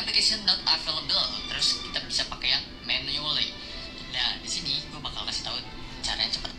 application not available, terus kita bisa pakai yang manually. Nah di sini gue bakal kasih tahu caranya cepet.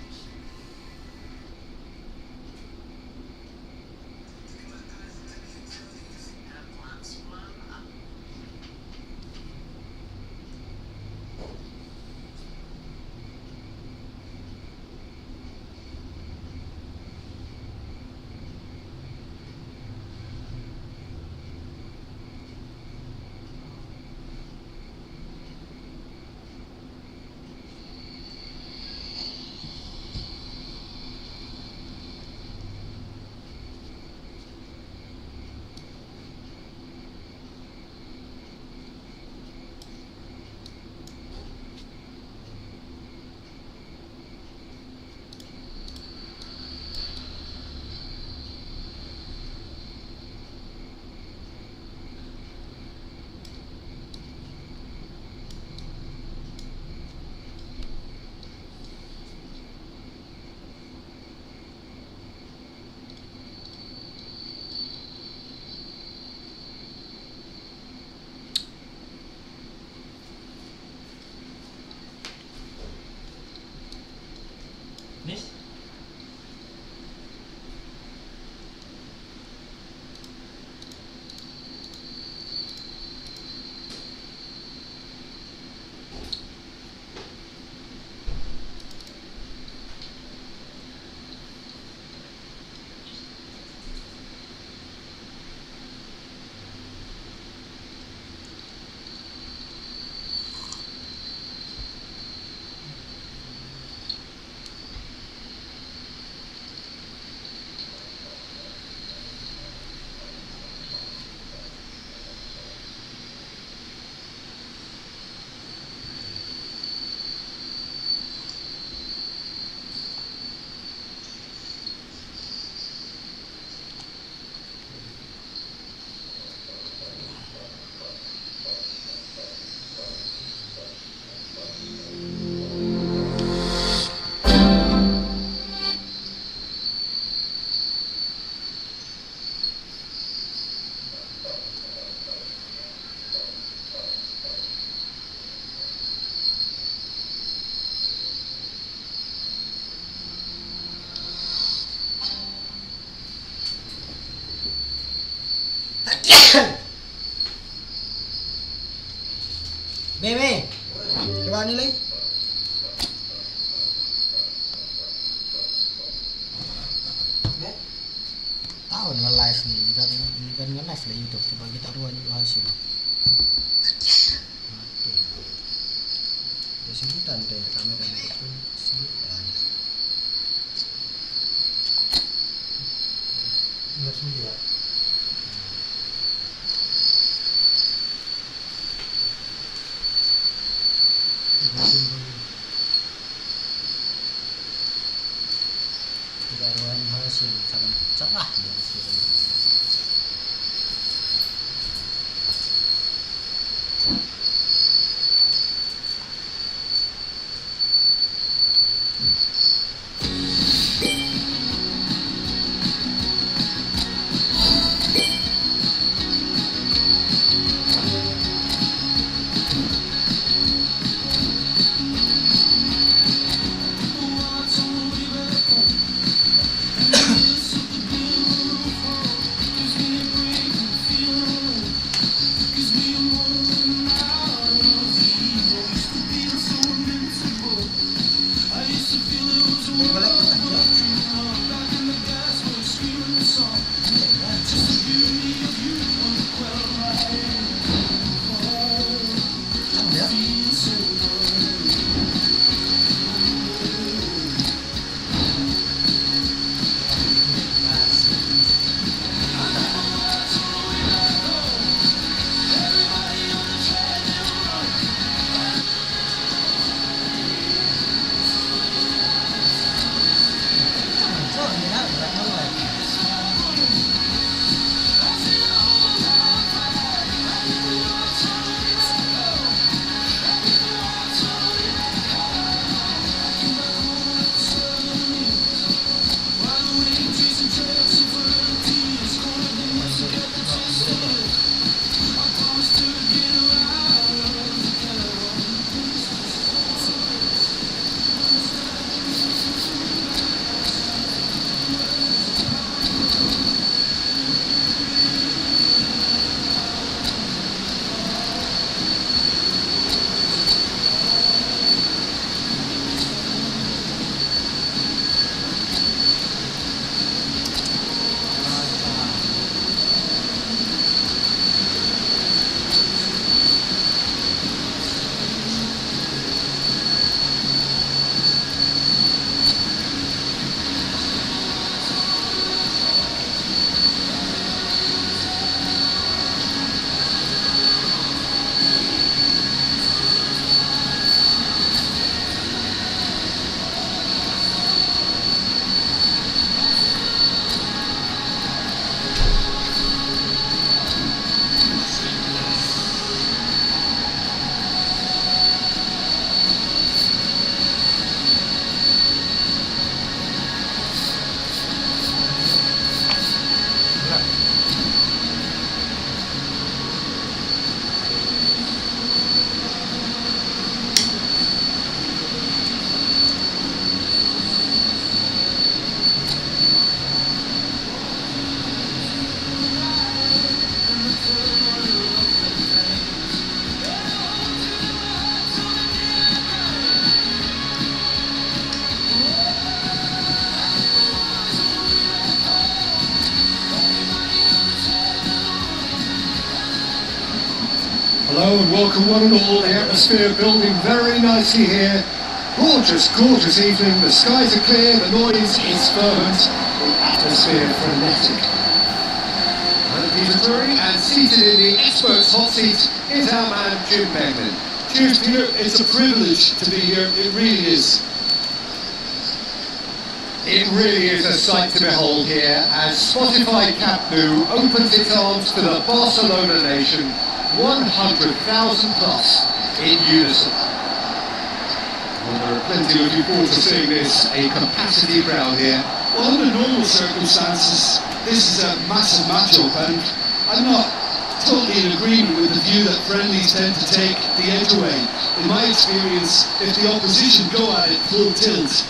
Nis? Meme, coba nilai. Tahu nge-live nih, ini kan nge-live lah YouTube. Coba kita ruang juga hasil. Oke. Ya sebutan deh, kamera itu sebutan. Enggak semua. Kita ruang hasil, sangat cerah dia hasilnya. Hello and welcome one and all. The atmosphere building very nicely here. Gorgeous, gorgeous evening. The skies are clear, the noise is fervent, the atmosphere frenetic. I'm Peter Drury, and seated in the experts' hot seat is our man Jim Beckman. Cheers, Peter. It's a privilege to be here. It really is. It really is a sight to behold here as Spotify Camp Nou opens its arms to the Barcelona nation, 100,000 plus in unison. Well, there are plenty looking forward to seeing this, a capacity crowd here. Well, under normal circumstances, this is a massive matchup, and I'm not totally in agreement with the view that friendlies tend to take the edge away. In my experience, if the opposition go at it full tilt,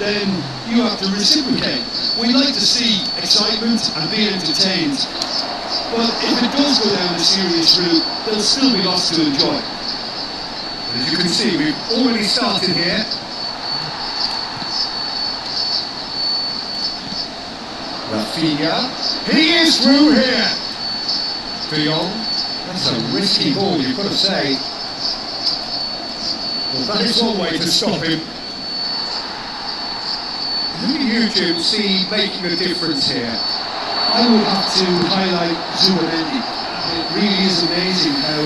then you have to reciprocate. We like to see excitement and be entertained, but if it does go down a serious route, there'll still be lots to enjoy. As you can see, we've already started here. Rafinha, he is through here. DOANG, that's a risky ball, you've got to say. Well, that is one way to stop him. Who do you, Jim, see making a difference here? I would have to highlight Zubimendi. It really is amazing how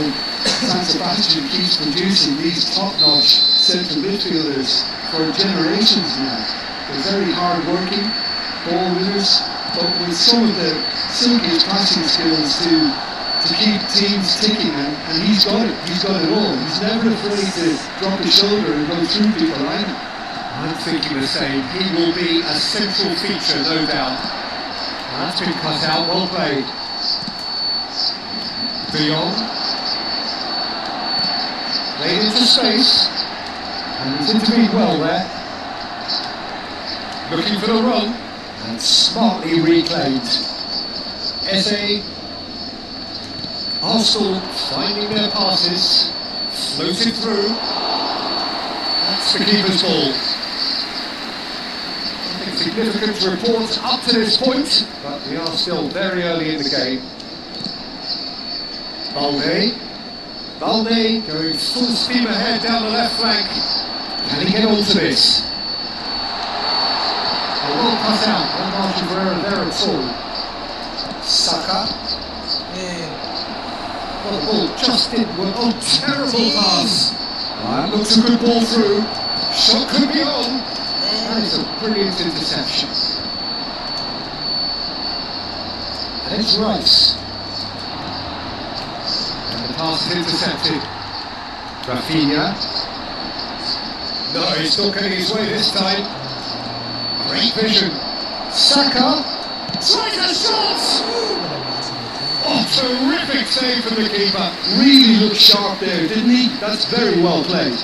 San Sebastian keeps producing these top-notch central midfielders for generations now. They're very hard-working, ball winners, but with some of the silkiest passing skills to keep teams ticking, and he's got it. He's got it all. He's never afraid to drop his shoulder and go through people like him. I'm thinking the same. He will be a central feature, no doubt. That's been cut out, well played. DOANG. Played into space. And he's intervened well there. Looking for the run. And smartly reclaimed. Eze. Arsenal finding their passes. Floated through. That's the keeper's ball. Significant to report up to this point, but we are still very early in the game. Balde going full steam ahead down the left flank. Can he get onto this? A well cut out, no margin for error there at all. Saka. Well, the ball just didn't work. Oh, terrible pass. That looks a good ball through. Shot could be on. That is a brilliant interception. And it's Rice. And the pass is intercepted. Rafinha. No, he's not getting his way this time. Great vision. Saka. Saka shot! Oh, terrific save from the keeper. Really looked sharp there, didn't he? That's very well played.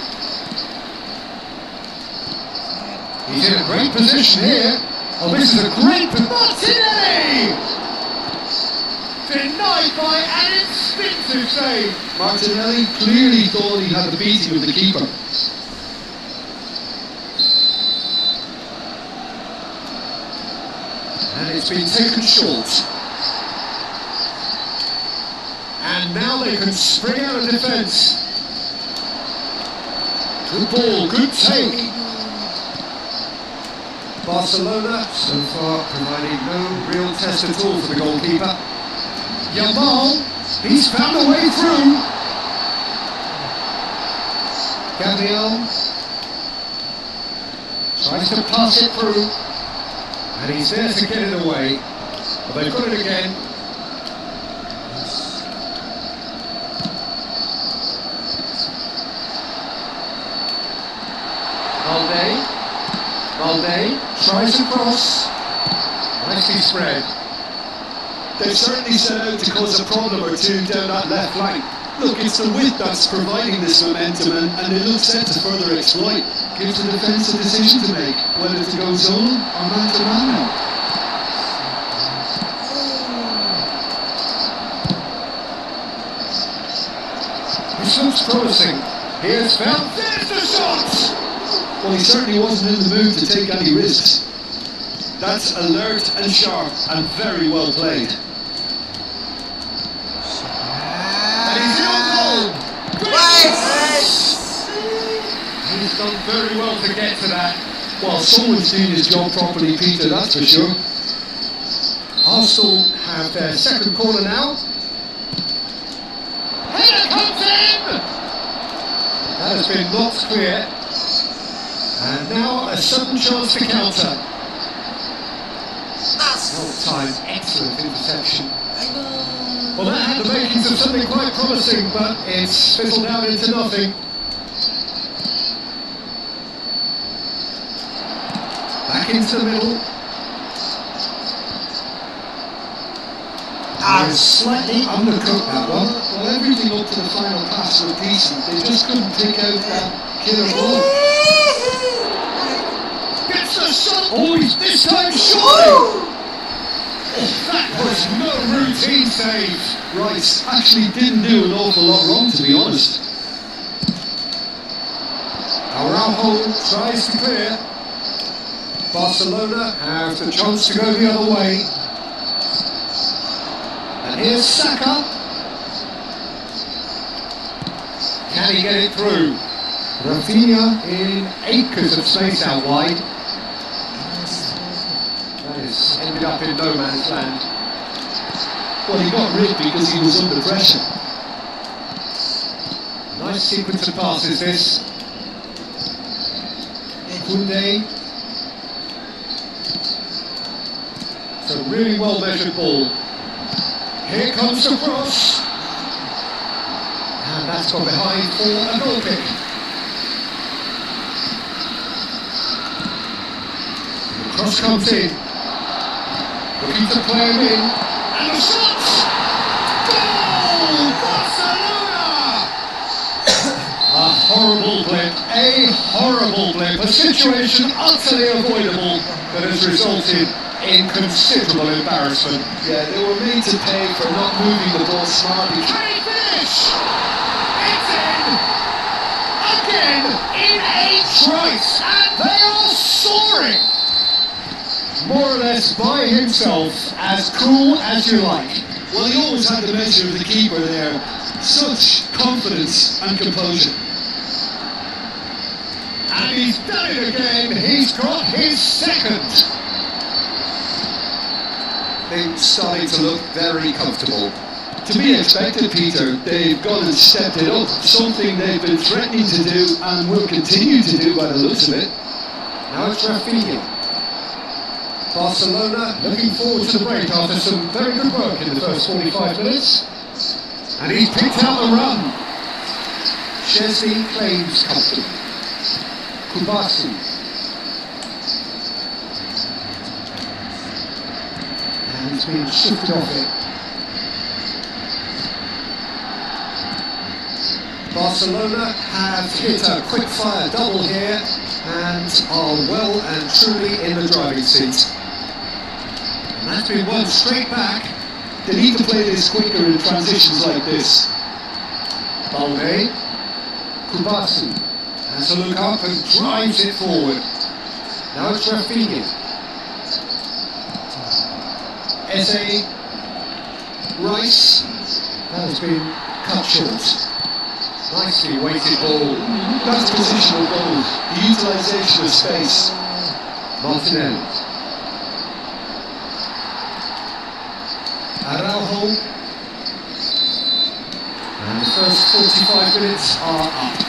He's in a great position here. Oh, this is a great Martinelli! Denied by an instinctive save. Martinelli clearly thought he had the beating of the keeper. And it's been taken short. And now they can spring out of defence. Good ball, good take. Barcelona so far providing no real test at all for the goalkeeper. Yamal, he's found a way through. Gabriel tries to pass it through, and he's there to get it away. But they've got it again. Balde tries to cross. Nicely spread. They've certainly set out to cause a problem or two down that left flank. Look, it's the width that's providing this momentum, and they look set to further exploit. Gives the defence a decision to make, whether to go zonal or man to man now. This looks promising. Here's found. There's the shot! Well, he certainly wasn't in the mood to take any risks. That's alert and sharp and very well played. And he's in on goal! done very well to get to that. Well, someone's doing his job properly, Peter, that's for sure. Arsenal have their second corner now. Header comes in! That has been knocked clear. And now a sudden chance to counter. Well-timed, excellent interception. Well, that had the makings of something quite promising, but it's fizzled out into nothing. Back into the middle. Ah, slightly Undercooked that one. Well, everything up to the final pass was decent. They just couldn't pick out that killer ball. Gets the shot. Oh, this time surely. That was no routine save. Right, actually didn't do an awful lot wrong, to be honest. Araujo tries to clear. Barcelona have the chance to go the other way. And here's Saka. Can he get it through? Rafinha in acres of space out wide. That is ended up in no man's land. Well, he got rid because he was under pressure. Nice sequence of passes this. Koundé. It's a really well measured ball. Here comes the cross. And that's gone behind for a goal kick. The cross comes in. Looking to play him in. And the shot! Goal! Barcelona! A horrible blip. A horrible blip. A situation utterly avoidable that has resulted in considerable embarrassment. Yeah, they were made to pay for not moving the ball smartly. Can he finish? It's in! Again in a trice, and they are soaring! More or less by himself, as cool as you like. Well, he always had the measure of the keeper there. Such confidence and composure. And he's done it again. He's got his second. Things starting to look very comfortable. To be expected, Peter. They've gone and stepped it up. Something they've been threatening to do and will continue to do by the looks of it. Now it's Rafinha. Barcelona looking forward to the break after some very good work in the first 45 minutes. And he's picked out the run. Chesney claims comfort. Kubasi. And he's been shifted off it. Barcelona have hit a quick-fire double here and are well and truly in the driving seat. And that's been won straight back. They need to play this quicker in transitions like this. Balde. Kubasi has a look up and drives it forward. Now it's Rafinha. Eze. Rice. That has been cut short. Nicely weighted ball. That's positional goals. The utilisation of space. Martinelli. Araujo. And the first 45 minutes are up.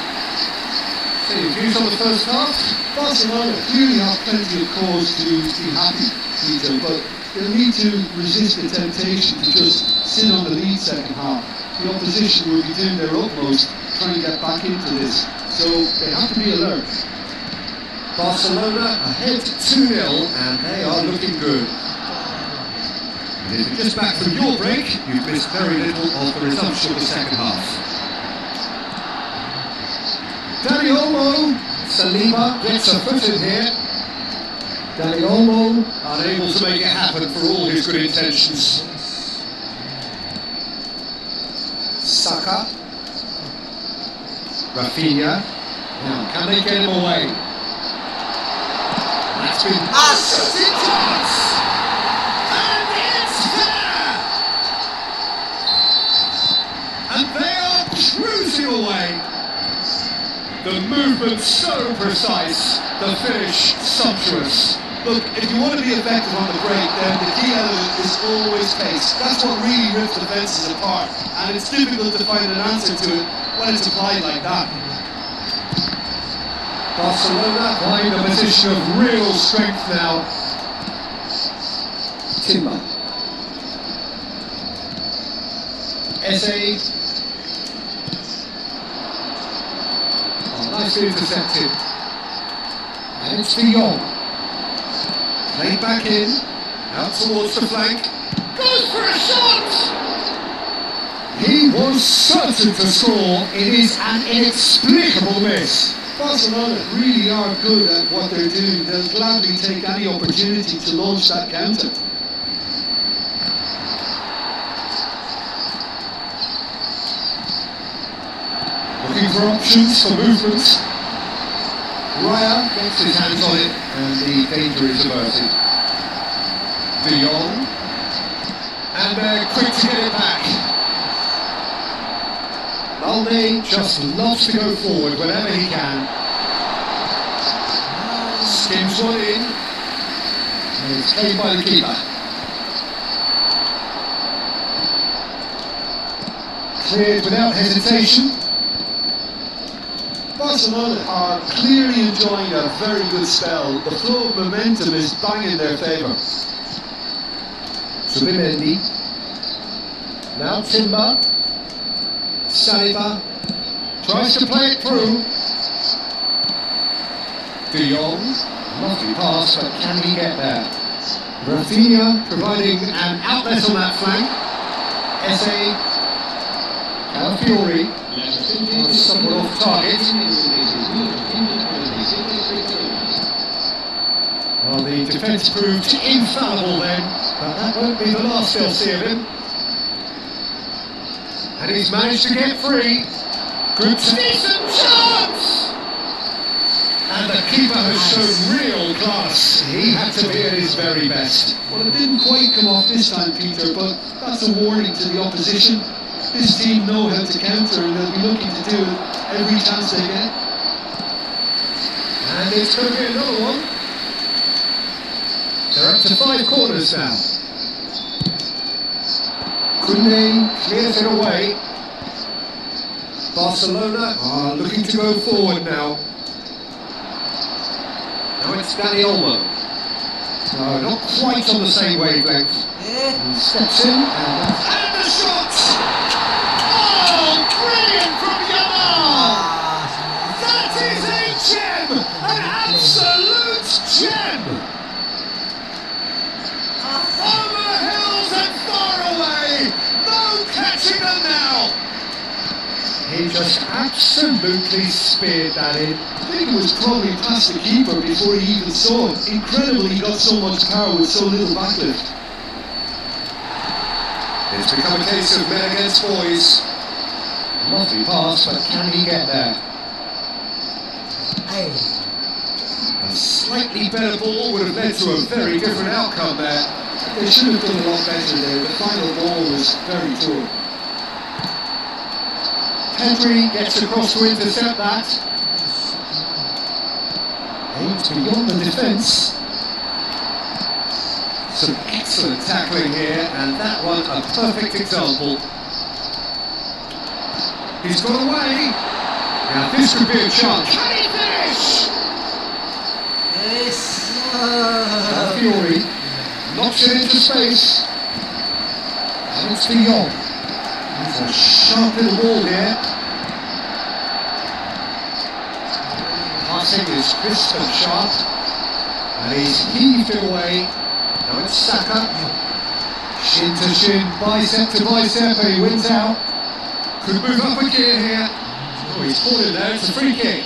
So your views on the first half? Barcelona clearly have plenty of cause to be happy, Peter, but they'll need to resist the temptation to just sit on the lead second half. The opposition will be doing their utmost trying to get back into this, so they have to be alert. Barcelona ahead 2-0 and they are looking good. And if you're just back from your break, you've missed very little of the resumption of the second half. Dani Olmo, Saliba gets a foot in here. Dani Olmo unable to make it happen for all his good intentions. Saka. Rafinha. Now, can they get him away? That's been assisted chance! And it's there! And they are cruising away. The movement so precise, the finish sumptuous. Look, if you want to be effective on the break, then the key element is always pace. That's what really rips defences apart, and it's difficult to find an answer to it when it's applied like that. Barcelona find a position of real strength now. Timber. SA. Oh, nicely intercepted. And it's DOANG. Played back in. Out towards the flank. Goes for a shot! He was certain to score. It is an inexplicable miss. Barcelona really are good at what they're doing. They'll gladly take any opportunity to launch that counter. Looking for options for movements. Raya gets his hands on it and the danger is averted. DOANG. And they're quick to get it back. Balde just loves to go forward whenever he can. Skims one in. And it's played by the keeper. Cleared without hesitation. Barcelona are clearly enjoying a very good spell. The flow of momentum is bang in their favour. Zubimendi. Now Timber. Saliba tries to play it through. DOANG, lovely pass, but can he get there? Rafinha providing an outlet on that flank. SA, Calafiori, somewhat off target. Well, the defence proved infallible then, but that won't be the last they'll see of him. And he's managed to get free. Good decent chance! And the keeper has shown real class. He had to be at his very best. Well, it didn't quite come off this time, Peter, but that's a warning to the opposition. This team know how to counter and they'll be looking to do it every chance they get. And it's going to be another one. They're up to 5 corners now. Koundé clears it away. Barcelona are looking to go forward now. Now it's Dani Olmo. No, not quite on the same wavelength. He steps in and the shot! Oh, brilliant from Yamal! That is a gem! An absolute gem! Over hills and far away! No catching them now! He just absolutely speared that in. I think it was probably past the keeper before he even saw it. Incredibly, he got so much power with so little backlift. It's become a case of men against boys. Lovely pass, but can he get there? Hey. A slightly better ball would have led to a very different outcome there. They should have done a lot better there. The final ball was very poor. Henry gets across to intercept that. Aimed beyond the defence. Some excellent tackling here, and that one a perfect example. He's got away. Now this could be a chance. Can he finish? Yes. Fiori knocks it into space. And it's DOANG. It's a sharp little ball here. Passing is crisp and sharp. And he's heaved it away. Now it's Saka. Shin to shin, bicep to bicep, and he wins out. Could move up a gear here. Oh, he's caught it there. It's a free kick.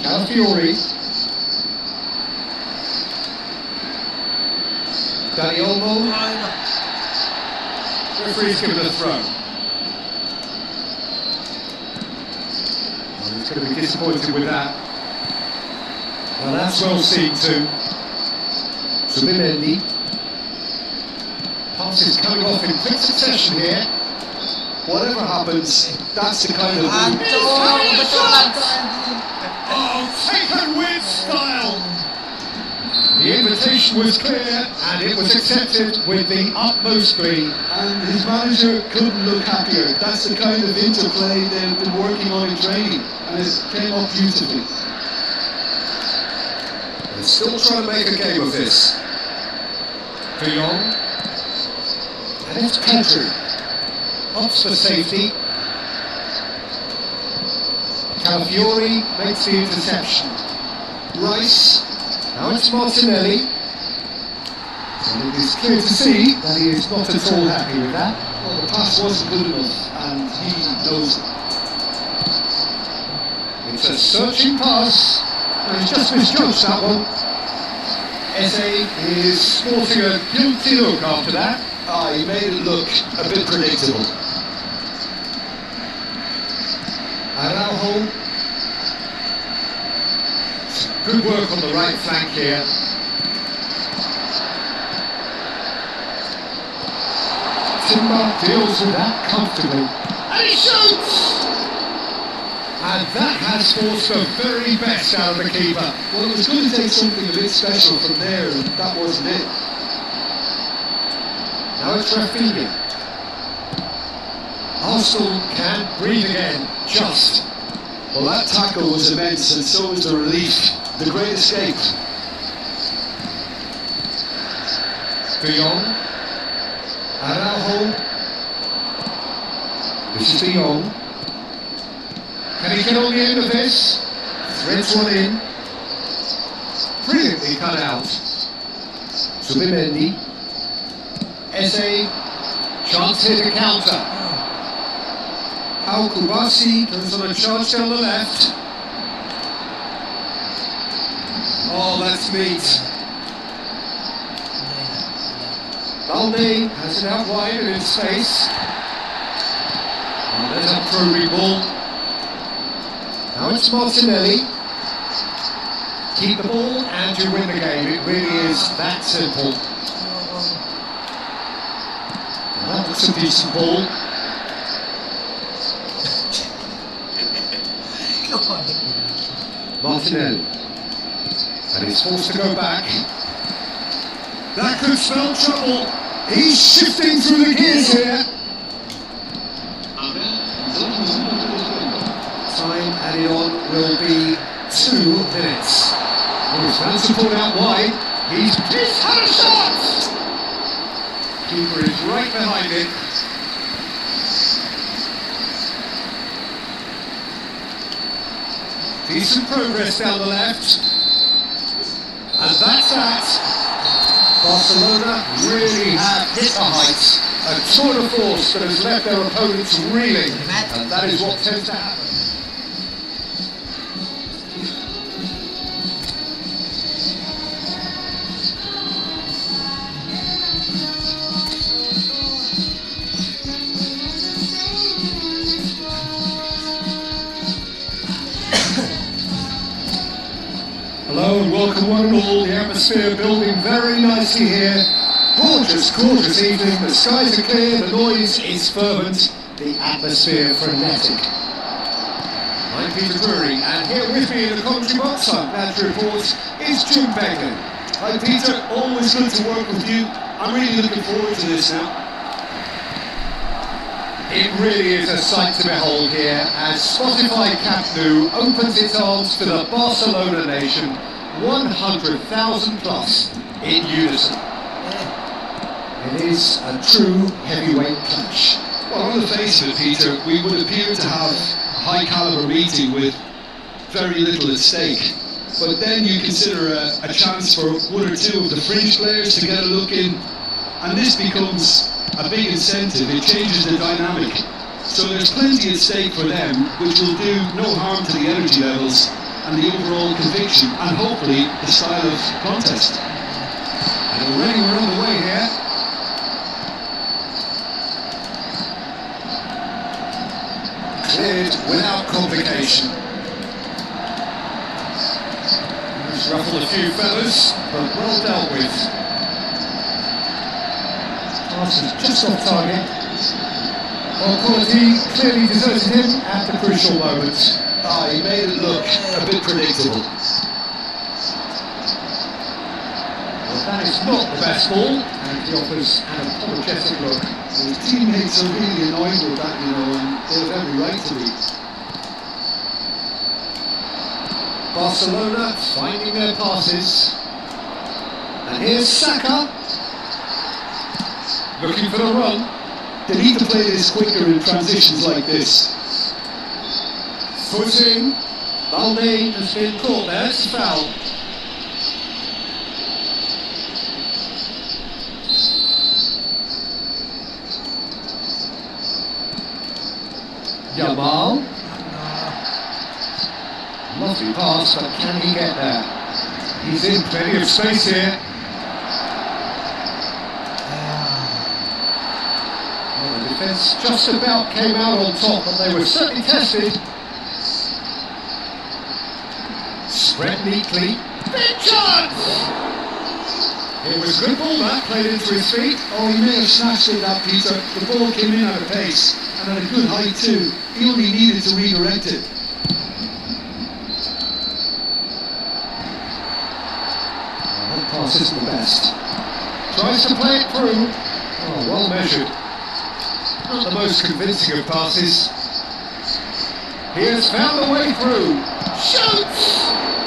Calafiori. Dani Olmo. Referee's given a throw. Well, he's going to be disappointed with that. Well, that's well seen too. Zubimendi. Passes coming off in quick succession here. whatever happens, that's the kind of move. Aduh, kebetulan tuh anjing. Oh, taken with style. The invitation was clear and it was accepted with the utmost glee. And his manager couldn't look happier. That's the kind of interplay they've been working on in training, and it came up beautifully. They're still trying to make a game of this. De Jong. And it's Pedro. Opts for safety. Calafiori makes the interception. Rice. Now it's Martinelli. And it is clear to see that he is not at all happy with that. Well, the pass wasn't good enough, and he knows it. It's a searching pass. And he's just misjudged that one. Eze is sporting a guilty look after that. He made it look a bit predictable. Araujo. Good work on the right flank here. Timber deals with that comfortably. And he shoots! And that has forced the very best out of the keeper. Well, it was going to take something a bit special from there, and that wasn't it. Now it's Rafinha. Arsenal can breathe again, just. Well, that tackle was immense, and so was the relief. The great escape. De Jong. Araujo. This is De Jong. Can he get on the end of this? Threads one in. Brilliantly cut out. Subimendi. Eze. Chance here to counter. Al Kubasi goes on a charge down the left. Oh, that's neat. Balde has it out wide and in space. Oh, there's a Proby ball. Now it's Martinelli. Keep the ball and you win the game. It really is that simple. Now that looks a decent ball. Martinelli. And he's forced to go back. That could spell trouble. He's shifting through the gears here. Time added on will be 2 minutes. Oh, he's managed to pull it out wide. He's had a shot! Keeper is right behind it. Decent progress down the left. And that's that. Barcelona really have hit the heights. A tour de force that has left their opponents reeling. And that is what tends to happen. Hello and welcome one and all. The atmosphere building very nicely here. Gorgeous, gorgeous evening. The skies are clear, the noise is fervent, the atmosphere frenetic. I'm Peter Drury, and here with me in the commentary box, I'm glad to report, is Jim Beglin. Hi Peter, always good to work with you. I'm really looking forward to this now. It really is a sight to behold here as Spotify Camp Nou opens its arms to the Barcelona nation, 100,000 plus in unison. It is a true heavyweight clash. Well, on the face of it, Peter, we would appear to have a high caliber meeting with very little at stake. But then you consider a chance for 1 or 2 of the fringe players to get a look in, and this becomes a big incentive. It changes the dynamic. So there's plenty at stake for them, which will do no harm to the energy levels and the overall conviction, and hopefully the style of contest. And already we're on the way here. Cleared without complication. Just ruffled a few feathers, but well dealt with. Pass is just off target. Well, quality clearly deserted him at the crucial moment. He made it look a bit predictable. Well, that is not the best ball, and he offers an apologetic look. His teammates are really annoyed with that, you know, and they have every right to be. Barcelona finding their passes. And here's Saka. Looking for the run. They need to play this quicker in transitions like this. Foot in. Balde has been caught there. It's a foul. Yamal. Lovely pass, but can he get there? He's in plenty of space here. Well, the defence just about came out on top, but they were certainly tested. Spread neatly. Big chance! It was good ball that, played into his feet. Oh, he may have snatched it, that Peter. The ball came in at a pace, and at a good height too. He only needed to redirect it. That pass isn't the best. Tries to play it through. Oh, well measured. Not the most convincing of passes. He has found the way through. Shoots!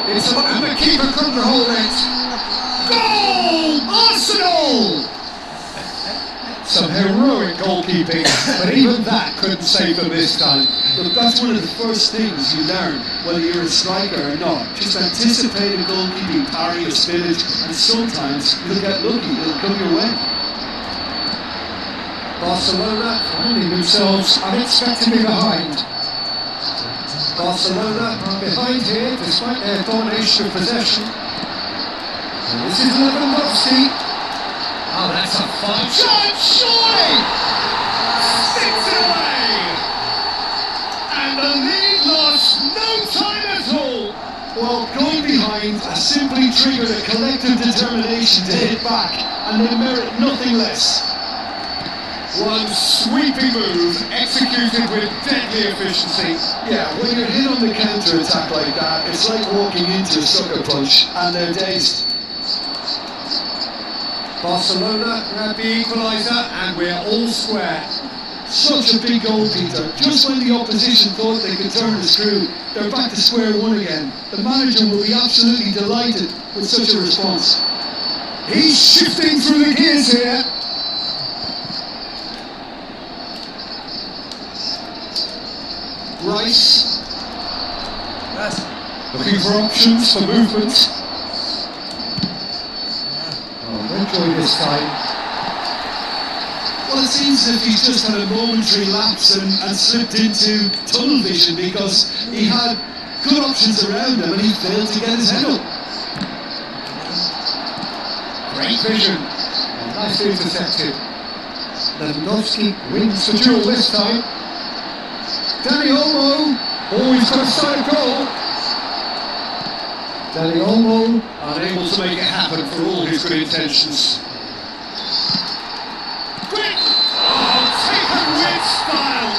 It's and the keeper couldn't hold it. Goal! Arsenal! Some heroic goalkeeping, but even that couldn't save them this time. Look, that's one of the first things you learn, whether you're a striker or not. Just anticipate a goalkeeping parry or spillage, and sometimes you'll get lucky, it'll come your way. Barcelona finding themselves unexpectedly behind. Barcelona are behind here despite their domination of possession. And this is Lewandowski. Oh, that's a fine shot, surely! Sticks it away! And the lead lost no time at all! Well, going behind has simply triggered a collective determination to hit back, and they merit nothing less. One sweeping move executed with deadly efficiency. Yeah, when you're hit on the counter-attack like that, it's like walking into a sucker punch, and they're dazed. Barcelona grab the equaliser, and we're all square. Such a big goal, Peter. Just when the opposition thought they could turn the screw, they're back to square one again. The manager will be absolutely delighted with such a response. He's shifting through the gears here. Rice. Looking for options for movement. Enjoy this time. Well, it seems as if he's just had a momentary lapse and slipped into tunnel vision because he had good options around him and he failed to get his head up. Great vision. And nicely intercepted. Lewandowski wins the duel this time. Dani Olmo. Oh, he's got a side goal. Dani Olmo unable to make it happen for all his good intentions. Quick! Oh, taken with style!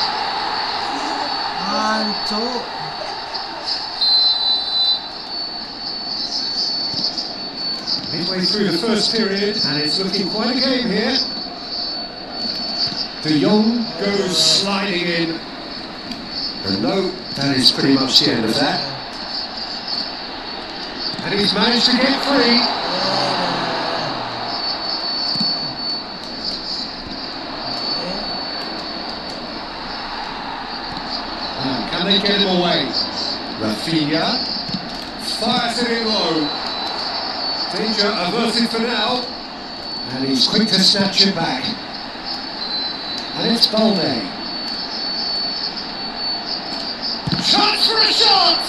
Midway through the first period, and it's looking quite a game here. De Jong goes sliding in. And no, that is pretty much the end of that. And he's managed to get free. And can they get him away? Rafinha fires it in low. Danger averted for now. And he's quick to snatch it back. And it's Balde. Chance for a shot!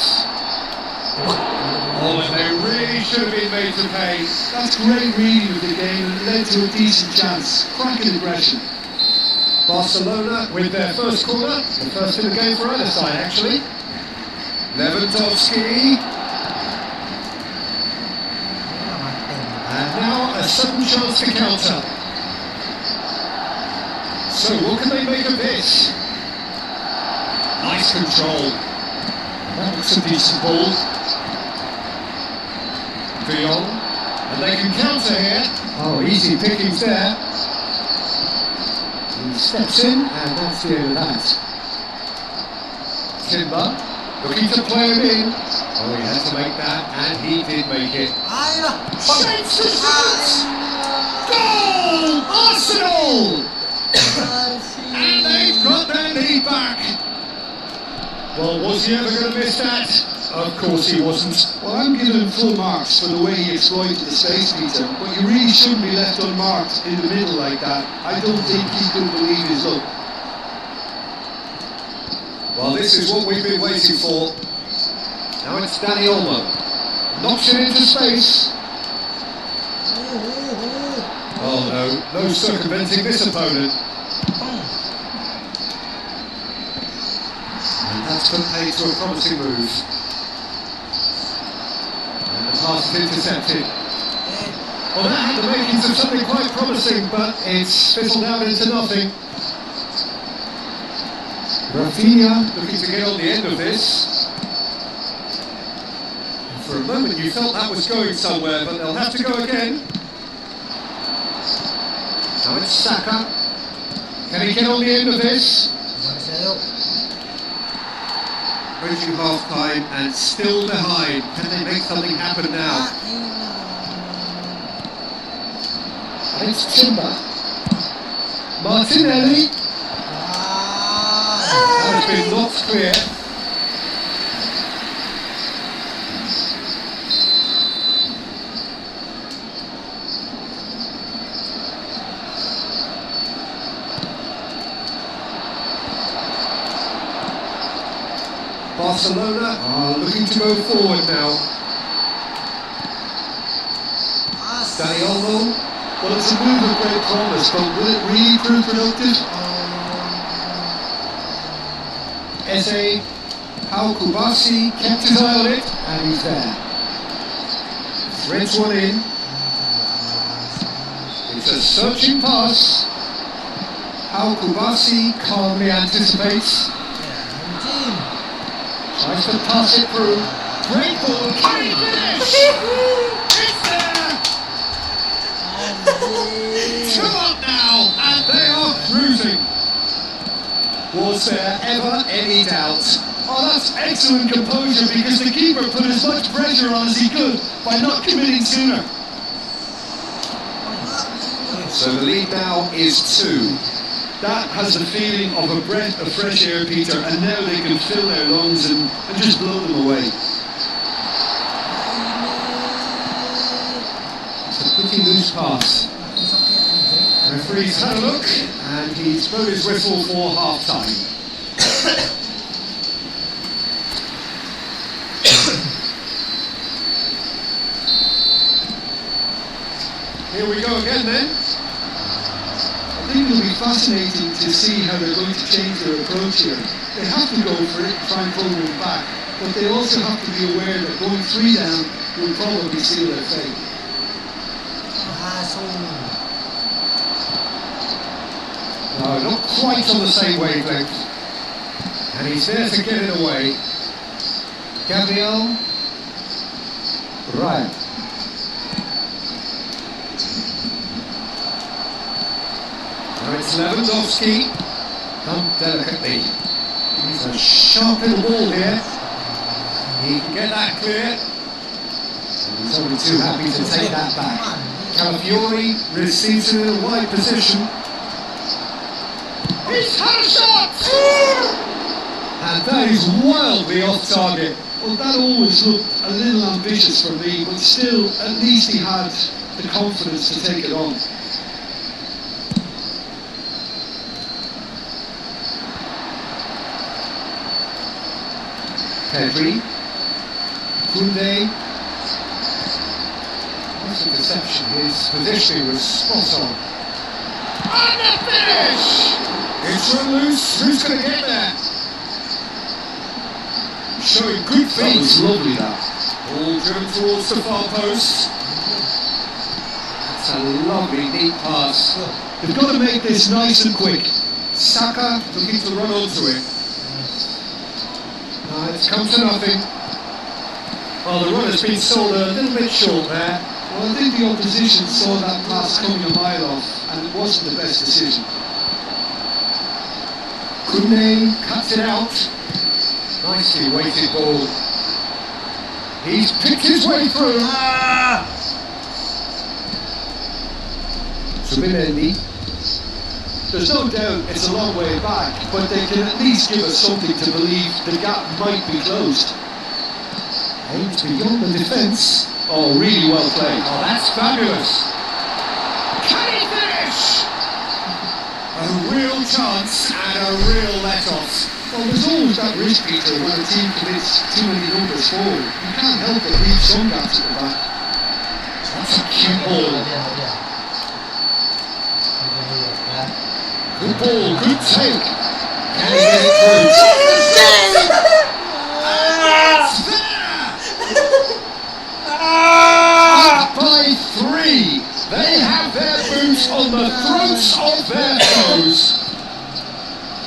Oh, and they really should have been made to pay. That's great reading of the game and it led to a decent chance. Cracking aggression. Barcelona with their first corner, the first in the game for either side actually. Lewandowski. And now a sudden chance to counter. So what can they make of this? nice control. That looks a decent ball. DOANG, and they can counter here. Oh, easy pickings there. He steps in, and that's the end of that. Timber, looking to play him in. Oh, he had to make that, and he did make it. Shapes the shots! Goal! Arsenal! And they've got their lead back. Well, was he ever going to miss that? Of course he wasn't. Well, I'm giving full marks for the way he exploited the space, Peter, but you really shouldn't be left unmarked in the middle like that. I don't think he could believe his luck. Well, this is what we've been waiting for. Now it's Dani Olmo. Knocks it into space. Oh no circumventing this opponent. And that's put paid to a promising move. And the pass is intercepted. Well, that had the makings of something quite promising, but it's fizzled out into nothing. Rafinha looking to get on the end of this. For a moment you felt that was going somewhere, but they'll have to go again. Now it's Saka. Can he get on the end of this? Approaching half time and still behind. Can they make something happen now? And it's Timber. Martinelli. That has been knocked clear. Barcelona are looking to go forward now. Dani Olmo. Well, it's a move of great promise, but will it really prove productive? Eze, Pau Kubasi kept his eye on it, and he's there. Threads one in. It's a searching pass. Pau Kubasi calmly anticipates. Tries to pass it through. Great ball, can he finish? It's there! Two up now, and they are cruising. Was there ever any doubt? Oh, that's excellent composure because the keeper put as much pressure on as he could by not committing sooner. So the lead now is 2. That has the feeling of a breath of fresh air, Peter, and now they can fill their lungs and just blow them away. It's a pretty loose pass. The referee's had a look, and he's blown his whistle for half time. Here we go again then. I think it'll be fascinating to see how they're going to change their approach here. They have to go for it and try and pull them back, but they also have to be aware that going 3 down will probably seal their fate. No, not quite on the same wavelength. And he's there to get it away. Gabriel. Right. Now it's Lewandowski. Done delicately. He's a sharp little ball here. He can get that clear. And he's only too happy to take that back. Calafiori receives it in a wide position. He's had a shot! And that is wildly off target. Well, that always looked a little ambitious for me, but still, at least he had the confidence to take it on. Pedri, Koundé. What's the deception? His positioning was spot on. And the finish! It's run loose. Who's going to get there? Showing good feet. That was lovely, that. All driven towards the far post. That's a lovely deep pass. They've got to make this nice and quick. Saka looking to run onto it. It's come to nothing. Well, the run has been sold a little bit short there. Well, I think the opposition saw that pass coming a mile off, and it wasn't the best decision. Koundé cuts it out. Nicely weighted ball. He's picked his way through. Zubimendi. There's no doubt it's a long way back, but they can at least give us something to believe the gap might be closed. Aims beyond the defence. Oh, really well played. Oh, that's fabulous. Can he finish? A real chance and a real let-off. Well, there's always that risk, Peter, when a team commits too many numbers forward. You can't help but leave some gaps at the back. That's a cute ball. Good ball, good take. Can he get it through? It's there! Up by 3. They have their boots on the throats of their foes.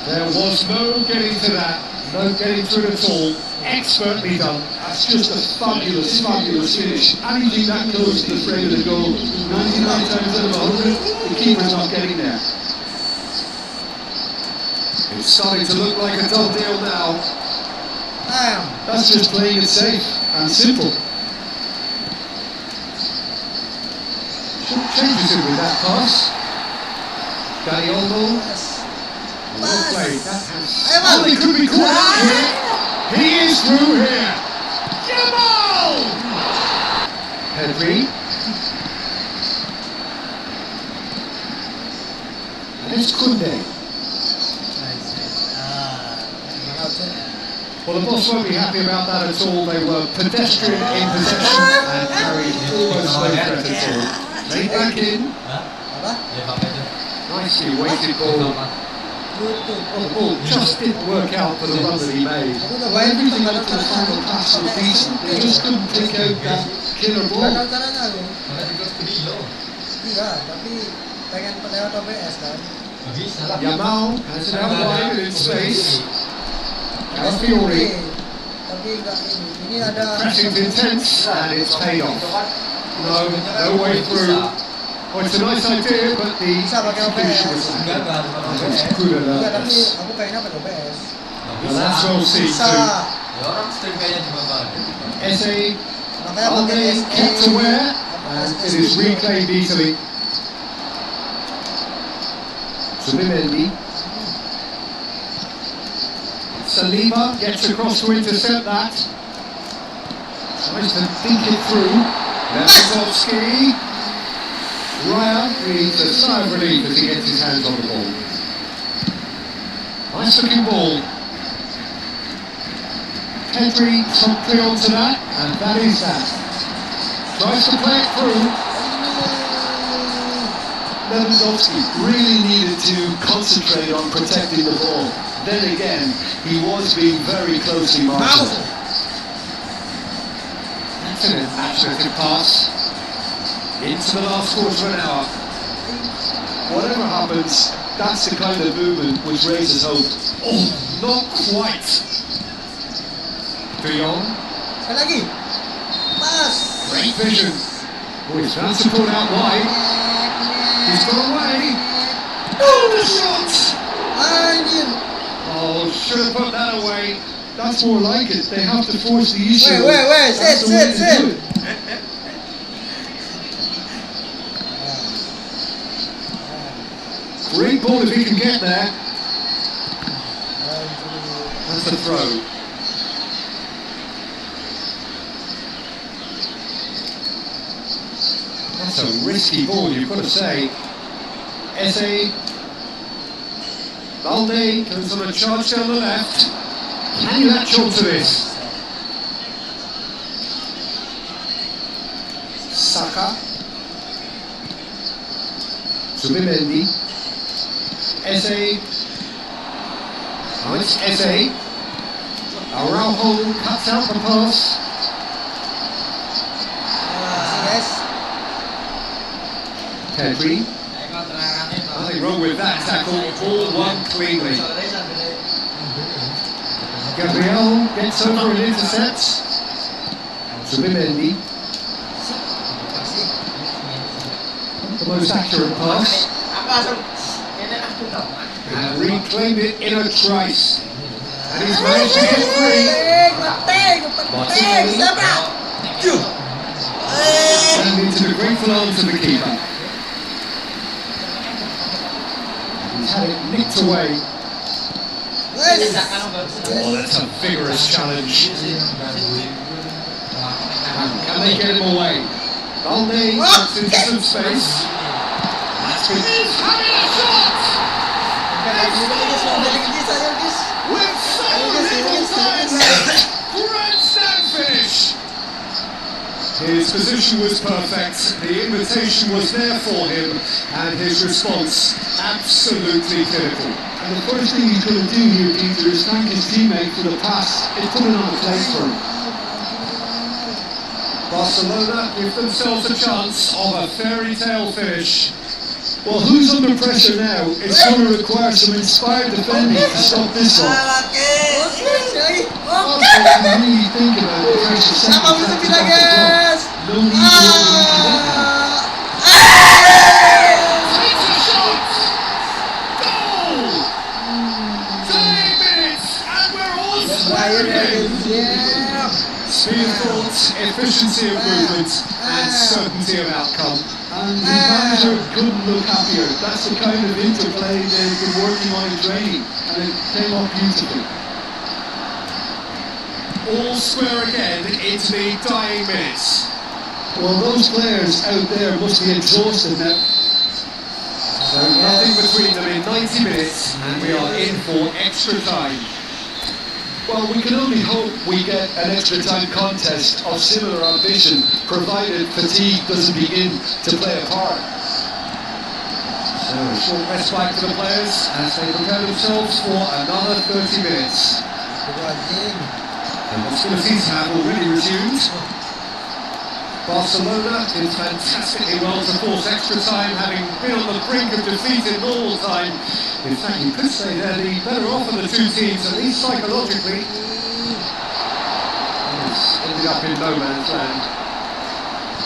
There was no getting to that, no getting through at all. Expertly done. That's just a fabulous, fabulous finish. Anything that close to the frame of the goal, 99 times out of 100, the keeper's not getting there. It's starting to look like a done deal now. That's just playing it safe and simple. Changes it with that pass. Danny Olmo. Well played. That has... Oh, he could be caught out here. He is through here. Jamal! Pedri. And it's Koundé. Well, the boss won't be happy about that at all. They were pedestrian in possession and carried almost no threat at all. Laid back in. Nicely weighted ball. Well, the ball just didn't work out for the run that he made. Well, everything up to the final pass was decent. They just couldn't pick out that killer ball. Yamal has it out wide and in space. Calafiori. Pressing's intense and it's paid off. No way through. Well, it's a nice idea, but the execution was lacking. It's good alertness. Well, that's well seen too. Eze, Alde kept aware, and it is reclaimed easily. Zubimendi. Saliba gets across to intercept that. Tries to think it through. Lewandowski. Raya breathes a sigh of relief as he gets his hands on the ball. Nice looking ball. Pedri promptly onto that, and that is that. Tries to play it through. Lewandowski really needed to concentrate on protecting the ball. Then again, he was being very closely marked. That's an absolute pass. Into the last quarter of an hour. Whatever happens, that's the kind of movement which raises hope. Oh, not quite. De Jong. Great vision. Oh, he's found support out wide. He's got away. Oh, the shot! Oh, should have put that away. That's more like it. They have to force the issue. Wait, That's the way to do it. Great ball if he can get there. That's the throw. That's a risky ball, you've got to say. Eze. Balde goes on a charge down the left. Can you latch on to this? Saka. Zubimendi. Eze. Oh, it's Eze. Araujo cuts out the pass. Pedri. Nothing wrong with that tackle. All won cleanly. Gabriel. gets over and intercepts. Zubimendi. The most accurate pass. And reclaimed it in a trice. And he's managed to get free. Martinelli. And into the grateful arms of the keeper. He's had it nicked away. Oh, that's a vigorous challenge. Can they get him away? Balde gets into some space. That's good. He's having a shot! With so little time left! Grand finish! His position was perfect, the invitation was there for him, and his response absolutely clinical. And the first thing he's going to do here, Peter, is thank his teammate for the pass. It put it on the plate for him. Barcelona give themselves a chance of a fairy tale finish. Well, who's under pressure now? It's going to require some inspired defending to stop this one. Also, if you really think about the pressure second half to stop the block, no need to overreact. Takes a shot! Goal! 30 minutes and we're all square again. Speed of thought, efficiency of movement and certainty of outcome. And the manager couldn't look happier. That's the kind of interplay they've been working on in training, and it came off beautifully. All square again into the dying minutes. Well, those players out there must be exhausted now. So nothing between them in 90 minutes and we are in for extra time. Well, we can only hope we get an extra time contest of similar ambition, provided fatigue doesn't begin to play a part. So a short respite for the players as they prepare themselves for another 30 minutes. The hostilities have already resumed. Barcelona did fantastically well to force extra time, having been on the brink of defeat in normal time. In fact, you could say they're the better off of the two teams, at least psychologically. It's ended up in no man's land.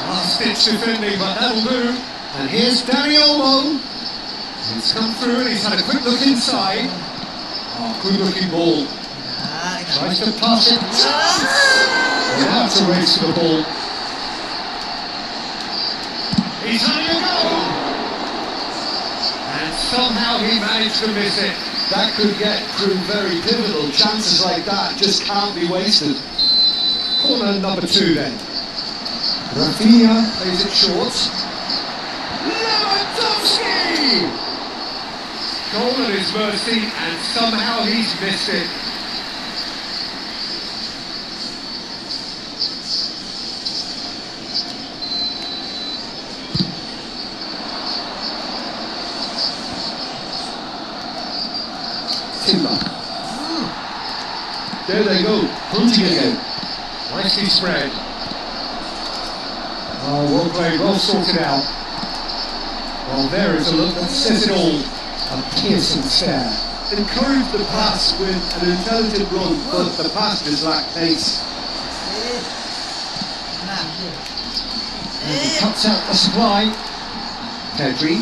Last-ditch defending, but that'll do. And here's Dani Olmo. He's come through and he's had a quick look inside. Oh, good-looking ball. Tries to pass it. Now it's a race for the ball. He's having a go! And somehow he managed to miss it. That could prove very pivotal. Chances like that just can't be wasted. Corner number 2 then. Rafinha plays it short. Lewandowski! Goal at his mercy and somehow he's missed it. Timber. There they go, hunting again. Nicely spread. Oh, well played, well sorted out. Well, there is a look that says it all. A piercing stare. Encouraged the pass with an intelligent run, but the pass just lacked pace. And he cuts out the supply. Pedri.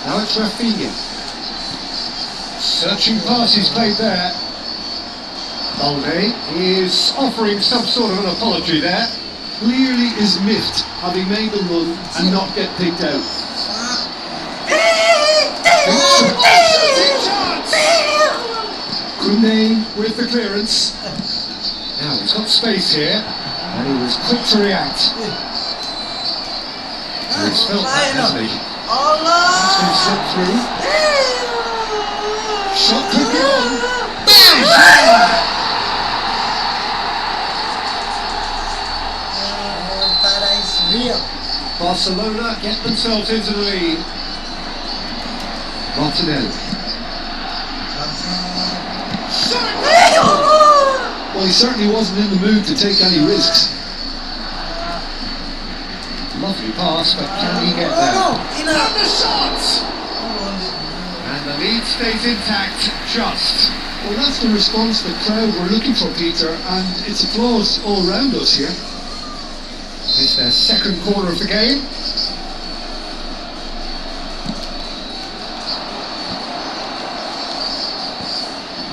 Now it's Rafinha. Searching pass is played there. Balde is offering some sort of an apology there. Clearly is miffed, having made the run and not get picked out. Koundé with the clearance. Now he's got space here, and he was quick to react. He's felt that, hasn't he? He's been slipped through. Shot could be on. Barcelona get themselves into the lead. Martinelli. Well, he certainly wasn't in the mood to take any risks. Lovely pass, but can he get there? And the shot! And the lead stays intact, just. Well, that's the response the crowd were looking for, Peter, and it's applause all round us here. It's their second corner of the game.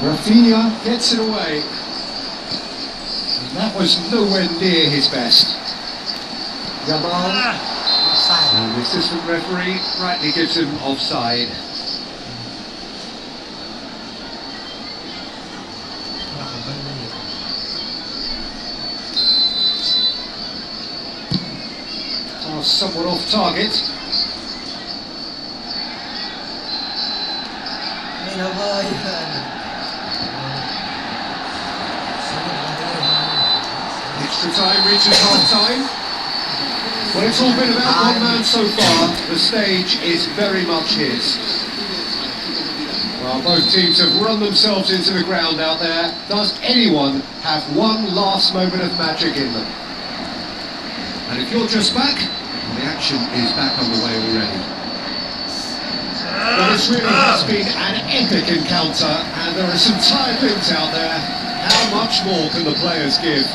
Rafinha gets it away. And that was nowhere near his best. Jamal. Offside. And the assistant referee rightly gives him offside. Somewhat off target. Extra time reaches half time. Well, it's all been about one man so far. The stage is very much his. Well, both teams have run themselves into the ground out there. Does anyone have one last moment of magic in them? And if you're just back, the action is back underway already. Well, this really has been an epic encounter, and there are some tired limbs out there. How much more can the players give?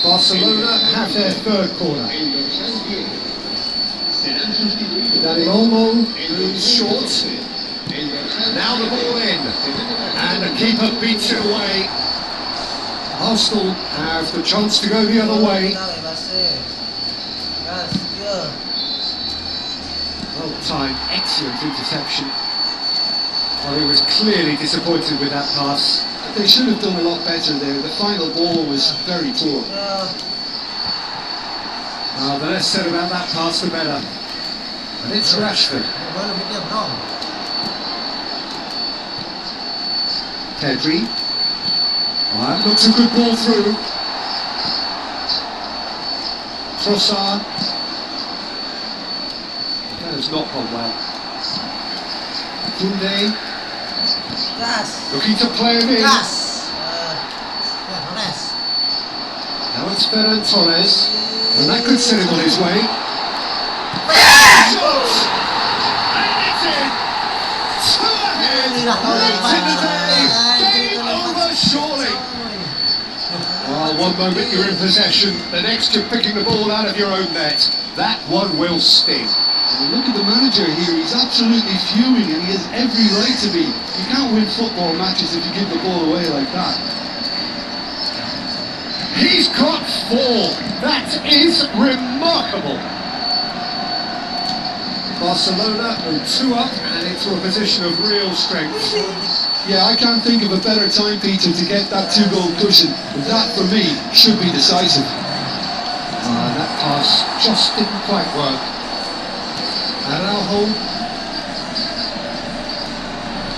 Barcelona have their third corner. Dani Olmo moves short. Now the ball in. And the keeper beats it away. Arsenal have the chance to go the other way. Well timed, excellent interception. Well, he was clearly disappointed with that pass. They should have done a lot better there. The final ball was very poor. The less said about that pass, the better. And it's Rashford. Pedri. That looks a good ball through. Trossard. That has not gone well. Koundé. Looking to play him in. Now it's Ferran Torres. And that could send him on his way. Shot! And it's in! Two ahead! Late in the day! Game over surely! Well, one moment you're in possession, the next you're picking the ball out of your own net. That one will sting. Look at the manager here, he's absolutely fuming and he has every right to be. You can't win football matches if you give the ball away like that. He's got 4. That is remarkable. Barcelona are 2 up and into a position of real strength. Yeah, I can't think of a better time, Peter, to get that 2-goal cushion. That, for me, should be decisive. That pass just didn't quite work. Araujo.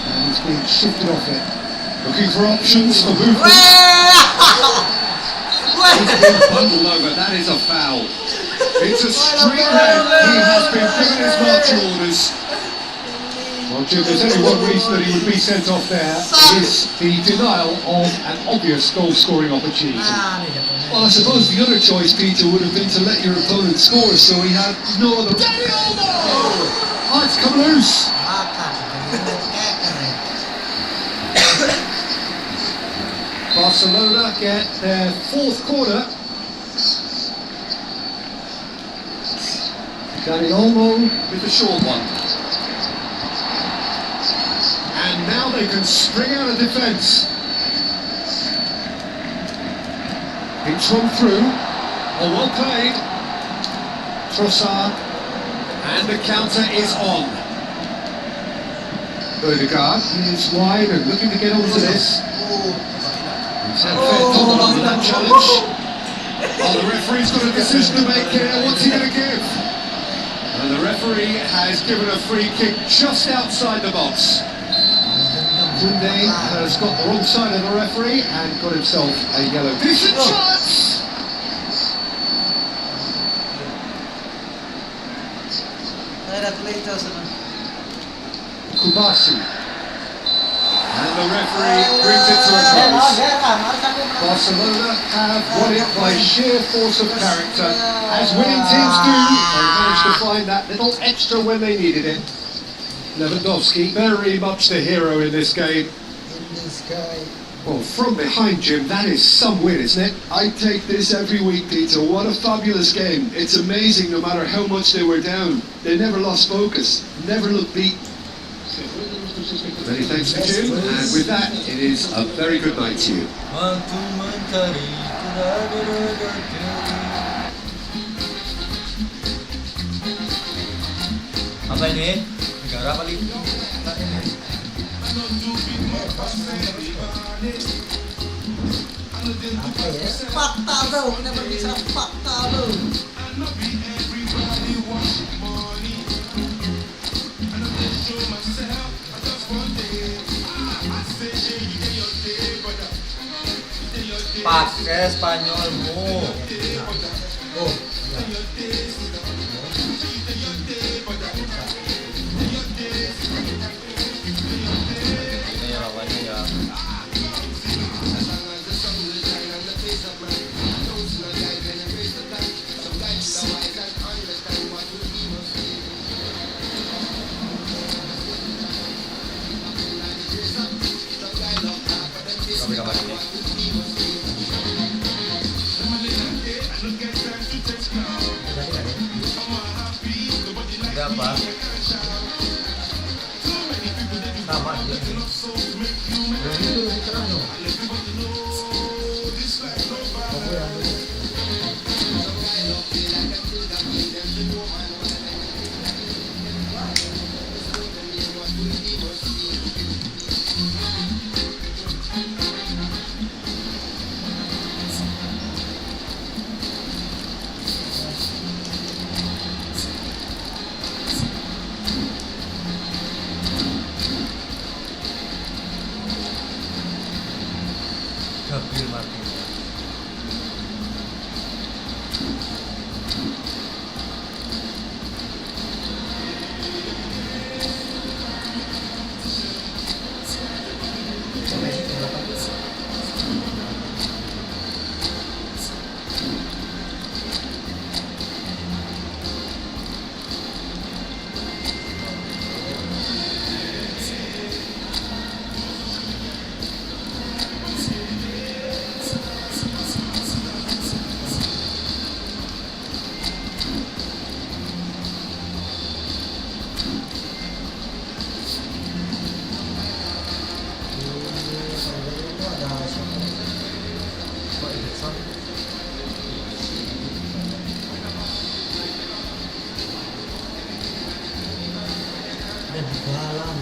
And he's being shifted off it. Looking for options for movement. He's been bundled over. That is a foul. It's a straight red. He has been given his marching orders. Well, Jim, there's only one reason that he would be sent off there. Is the denial of an obvious goal-scoring opportunity. Well, I suppose the other choice, Peter, would have been to let your opponent score, so he had no other... Dani Olmo! Oh, it's come loose. Barcelona get their 4th corner. Dani Olmo with the short one. And now they can string out a defence. It's run through. Oh, well played. Trossard. And the counter is on. Odegaard is wide and looking to get onto this. that challenge. Oh, the referee's got a decision to make here. What's he going to give? And the referee has given a free kick just outside the box. Tunde has got the wrong side of the referee and got himself a yellow. Decent chance! Kubasi. And the referee brings it to a close. Barcelona have won it by sheer force of character, as winning teams do. They managed to find that little extra when they needed it. Lewandowski, very much the hero in this game. Well, from behind, Jim, that is some win, isn't it? I take this every week, Peter. What a fabulous game. It's amazing no matter how much they were down. They never lost focus, never looked beat. Many thanks to Jim, and with that, it is a very good night to you. Apa ini? Negara paling Fakta bro, kenapa bisa fakta bro? pakai Spanyolmu. Oh, Ini ya lawannya ya. Tapi kabar ini. Ada apa? Sama dia. yang itu lebih terang dong. Aku yang Gabriel Martin. dan di dalam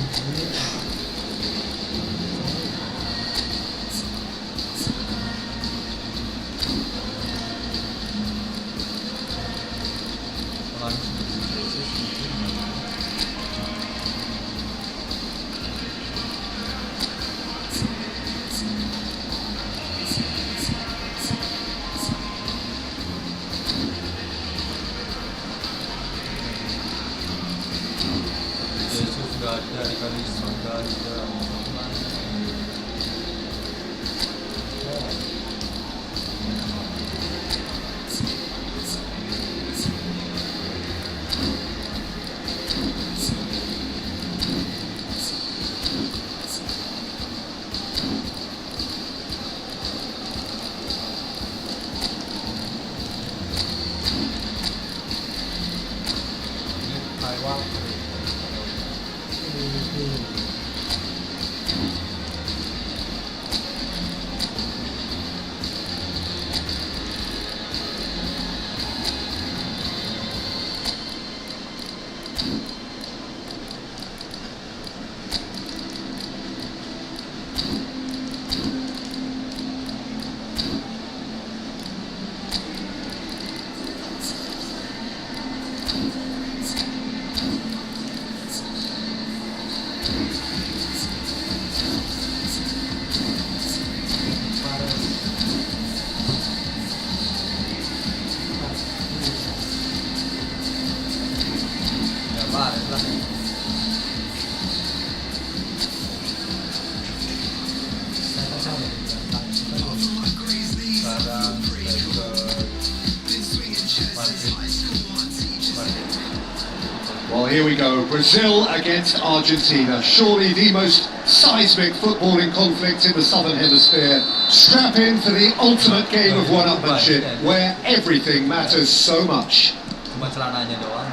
here we go. Brazil against Argentina. Surely the most seismic footballing conflict in the Southern Hemisphere. Strap in for the ultimate game of one-upmanship, where everything matters so much. Cuma celananya doang.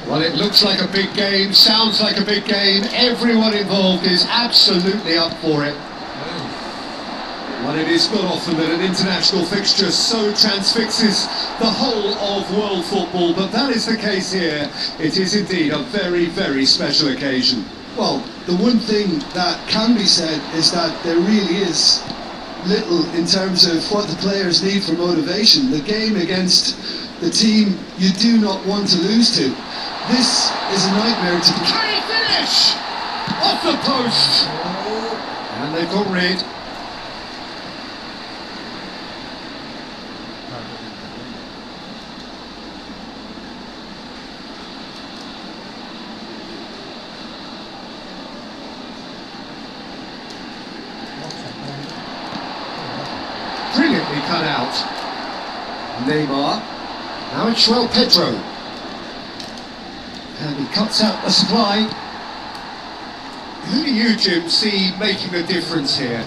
Well, it looks like a big game, sounds like a big game. Everyone involved is absolutely up for it. Well, it is not often that an international fixture so transfixes the whole of world football, but that is the case here. It is indeed a very, very special occasion. Well, the one thing that can be said is that there really is little in terms of what the players need for motivation. The game against the team you do not want to lose to. This is a nightmare to... Can he finish? Off the post! And they've got rid. Brilliantly cut out. Neymar. Now it's João Pedro. And he cuts out the supply. Who do you, Jim, see making the difference here?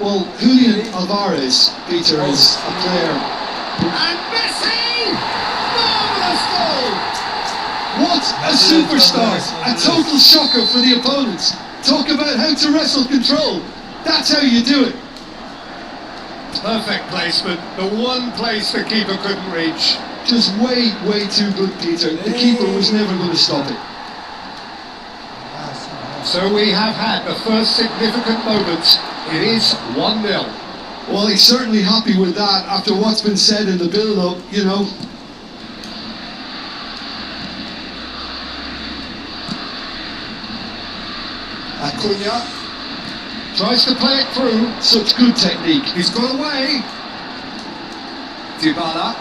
Well, Julian Alvarez, Peter, is a player. And Messi! Marvellous goal! What a superstar! A total shocker for the opponents. Talk about how to wrestle control. That's how you do it. Perfect placement. The one place the keeper couldn't reach. Just way, way too good, Peter. The keeper was never going to stop it. So we have had the first significant moment. It is 1-0. Well, he's certainly happy with that after what's been said in the build-up, you know. Acuna tries to play it through. Such good technique. He's got away. Dybala.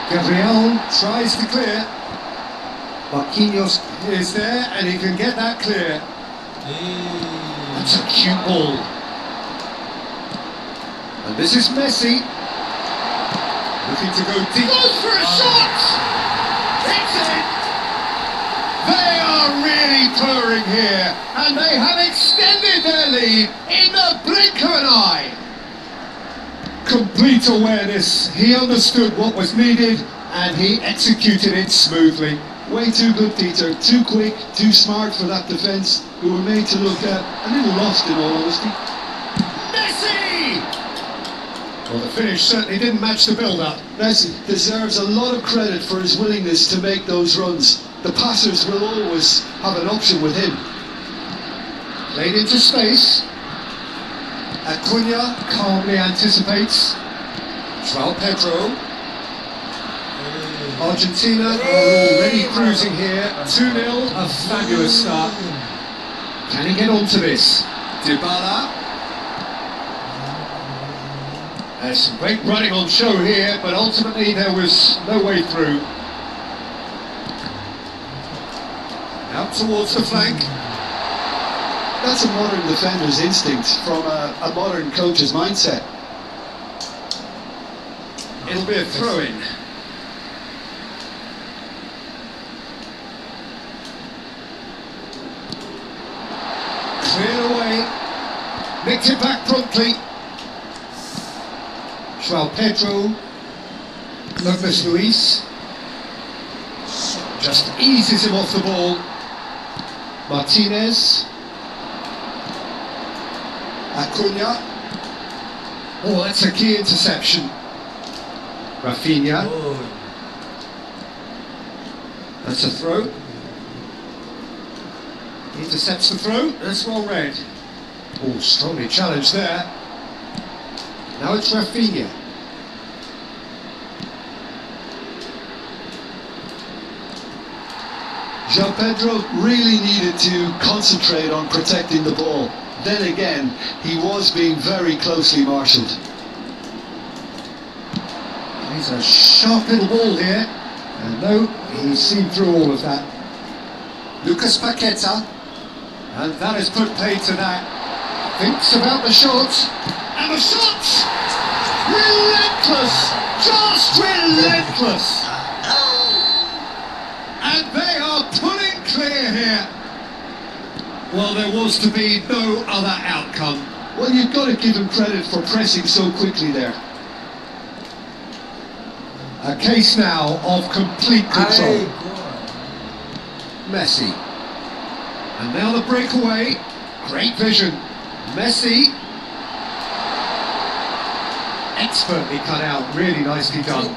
Gabriel tries to clear. Marquinhos is there and he can get that clear. That's a cute ball. And this is Messi. Looking to go deep. Goes for a shot! Hits it! They are really purring here, and they have extended their lead in the blink of an eye. Complete awareness. He understood what was needed, and he executed it smoothly. Way too good, Peter. Too quick, too smart for that defence, who were made to look a little lost in all honesty. Messi! Well, the finish certainly didn't match the build-up. Messi deserves a lot of credit for his willingness to make those runs. The passers will always have an option with him. Played into space. Acuna calmly anticipates. João Pedro. Argentina are already cruising here. 2-0, a fabulous start. Can he get onto this? Dybala. There's some great running on show here, but ultimately there was no way through. Out towards the flank. That's a modern defender's instinct from a modern coach's mindset. It'll be a throw-in. Cleared away. Nicked it back promptly. João Pedro. Douglas Luiz. Just eases him off the ball. Martinez. Acuna. Oh, that's a key interception. Rafinha. That's a throw. Intercepts the throw. That's well read. Oh, strongly challenged there. Now it's Rafinha. João Pedro really needed to concentrate on protecting the ball. Then again, he was being very closely marshalled. He's a sharp little ball here. And no, he's seen through all of that. Lucas Paqueta. And that has put paid to that. Thinks about the shots. And the shots! Relentless! Just relentless! And they are pulling clear here. Well, there was to be no other outcome. Well, you've got to give him credit for pressing so quickly there. A case now of complete control. Ay, Messi. And now the breakaway. Great vision. Messi. Expertly cut out. Really nicely done.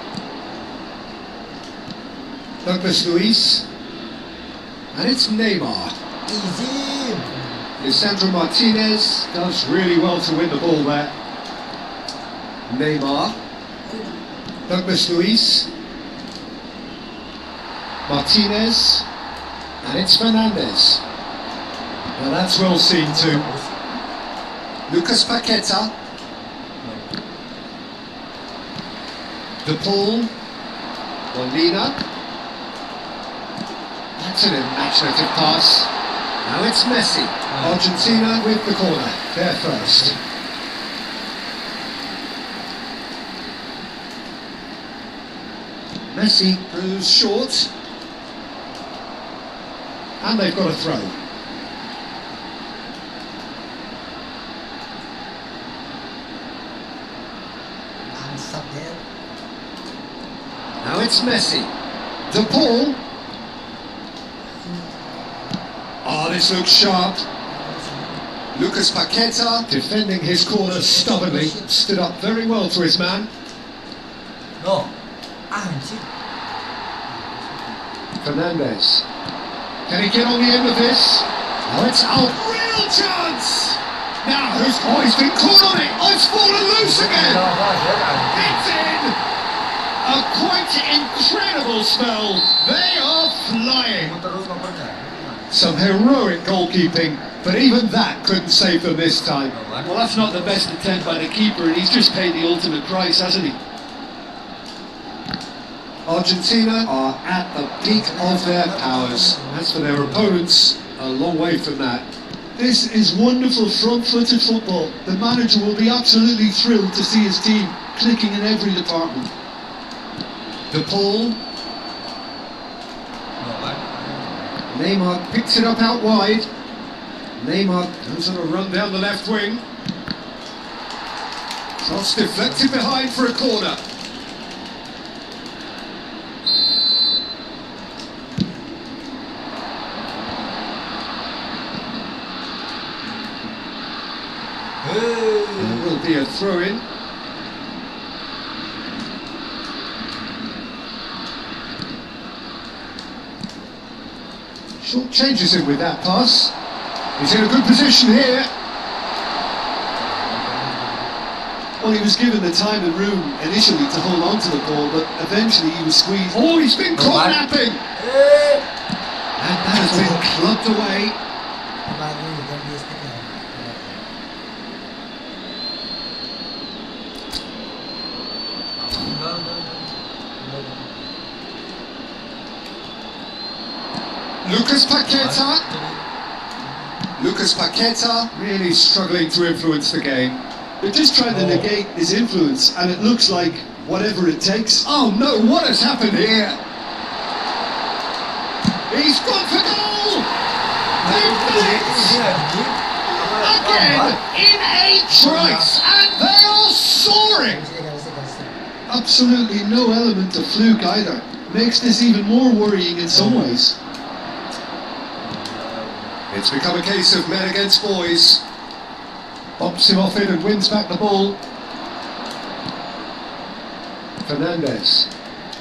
Douglas Luiz. And it's Neymar. easy. Lisandro Martinez does really well to win the ball there. Neymar. Douglas Luiz. Martinez. And it's Fernandez. Well, that's well seen too. Lucas Paqueta. De Paul. Molina. That's an imaginative pass. Now it's Messi. Argentina with the corner. They're first. Messi goes short. And they've got a throw. Langsat there. Now it's Messi. De Paul. Oh, this looks sharp. Lucas Paqueta defending his corner stubbornly. Stood up very well to his man. No. Anjir. Fernandez. Can he get on the end of this? Oh, it's out. Real chance! Now, oh, he's been caught on it. Oh, it's fallen loose again. It's in! A quite incredible spell. They are flying. Terus nomornya. Some heroic goalkeeping, but even that couldn't save them this time. Well, that's not the best attempt by the keeper, and he's just paid the ultimate price, hasn't he? Argentina are at the peak of their powers. As for their opponents, a long way from that. This is wonderful front-footed football. The manager will be absolutely thrilled to see his team clicking in every department. De Paul. No, kan? Neymar picks it up out wide. Neymar goes on a run down the left wing. Cross deflected behind for a corner. There will be a throw-in. Short changes him with that pass. He's in a good position here. Well, he was given the time and room initially to hold on to the ball, but eventually he was squeezed. Oh, he's been caught napping. And that has been clubbed away. Lagi dan dia sticknya. Lucas Paqueta. Lucas Paqueta really struggling to influence the game. They're just trying to negate his influence, and it looks like whatever it takes. Oh no, what has happened here? He's gone for goal! They've done it! Again, in a trice, and they are soaring! Absolutely no element of fluke either. Makes this even more worrying in some ways. It's become a case of men against boys. Bumps him off in and wins back the ball. Fernandez.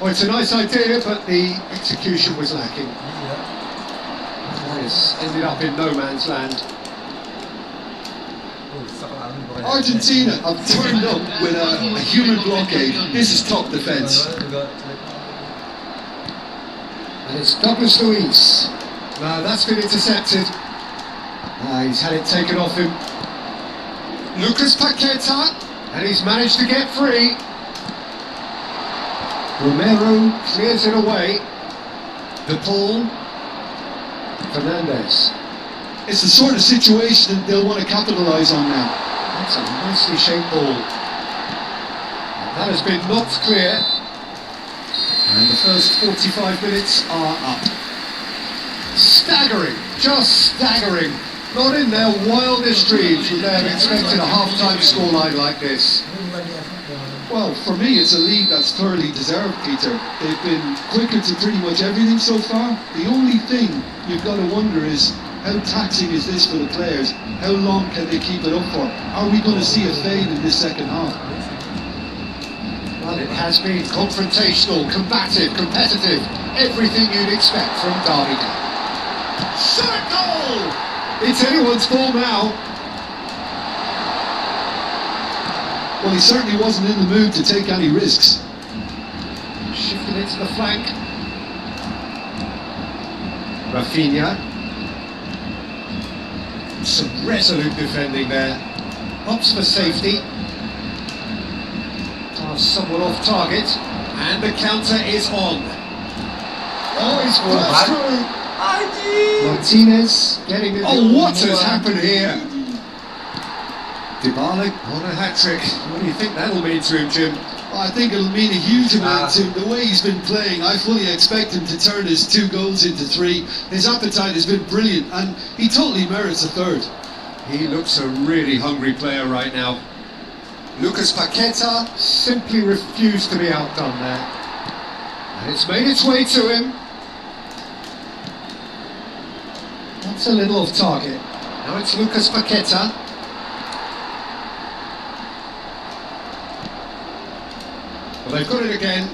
Oh, it's a nice idea, but the execution was lacking. It's ended up in no man's land. Argentina have turned up with a human blockade. This is top defence. And it's Douglas Luiz. No, that's been intercepted. He's had it taken off him. Lucas Paqueta, and he's managed to get free. Romero clears it away. De Paul. Fernandez. It's the sort of situation that they'll want to capitalise on now. That's a nicely shaped ball. That has been knocked clear. And the first 45 minutes are up. Staggering, just staggering. Not in their wildest dreams would they have expected a half-time scoreline like this. Ini bukan di effort ya. Well, for me, it's a lead that's thoroughly deserved, Peter. They've been quicker to pretty much everything so far. The only thing you've got to wonder is, how taxing is this for the players? How long can they keep it up for? Are we going to see a fade in this second half? Well, it has been confrontational, combative, competitive. Everything you'd expect from Derby. Shot goal! It's anyone's ball now. Well, he certainly wasn't in the mood to take any risks. Shifted it to the flank. Rafinha. Some resolute defending there. Hops for safety. Somewhat off target. And the counter is on. Oh, he's burst through. Martinez getting it. Oh, what has happened here? Dybala on a hat-trick. What do you think that'll mean to him, Jim? I think it'll mean a huge amount to him. The way he's been playing, I fully expect him to turn his 2 goals into 3. His appetite has been brilliant, and he totally merits a third. He looks a really hungry player right now. Lucas Paqueta simply refused to be outdone there. And it's made its way to him. That's a little off target. Now it's Lucas Paqueta. Well, they've got it again.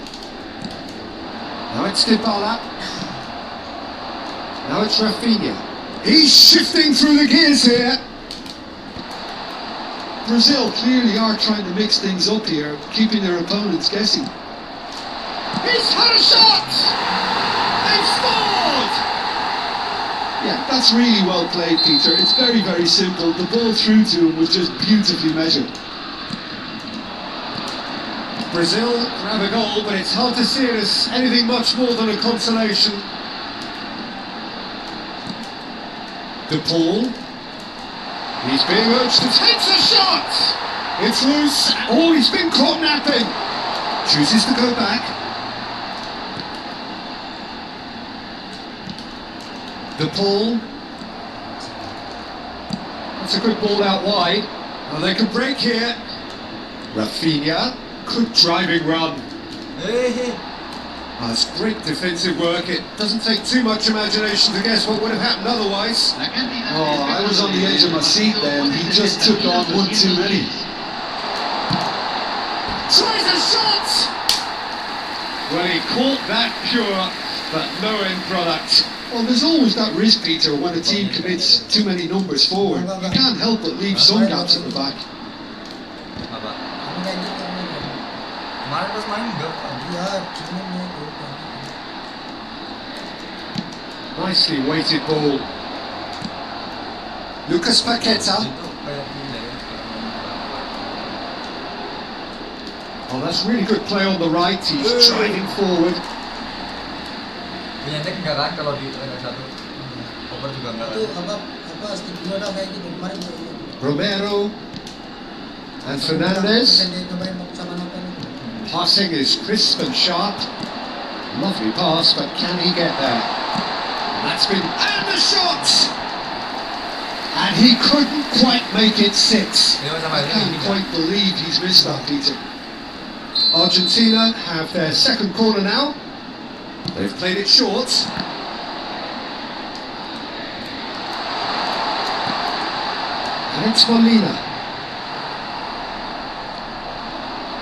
Now it's Dybala. Now it's Rafinha. He's shifting through the gears here. Brazil clearly are trying to mix things up here, keeping their opponents guessing. He's had a shot! They've scored! Yeah, that's really well played, Peter. It's very, very simple. The ball through to him was just beautifully measured. Brazil grab a goal, but it's hard to see it as anything much more than a consolation. De Paul. He's being urged to take a shot! It's loose. Oh, he's been caught napping. Chooses to go back. De Paul. That's a good ball out wide. Well, they can break here. Rafinha. Good driving run. Oh, it's great defensive work. It doesn't take too much imagination to guess what would have happened otherwise. Oh, I was on the edge of my seat then. He just took on one too many. Tries a shot! Well, he caught that pure, but no end product. Well, there's always that risk, Peter, when a team commits too many numbers forward. You can't help but leave some gaps at the back. Apa? Kamu kayak gitu mainnya. Kemarin pas main enggak, dia cuma mau gol. Nicely weighted ball. Lucas Paqueta. Itu kayak gila ya. Oh, that's really good play on the right. He's driving forward. Punya enggak kan kalau di satu. Over juga enggak kan. Itu apa Steve kayak gitu kemarin Romero and Fernandez. Dia cobain sama Nopen itu. Passing is crisp and sharp. Lovely pass, but can he get there? That's been... And the shot! And he couldn't quite make it sit. Ini sama I ini. can't quite believe he's missed that, Peter. Argentina have their second corner now. They've played it short. And it's Molina.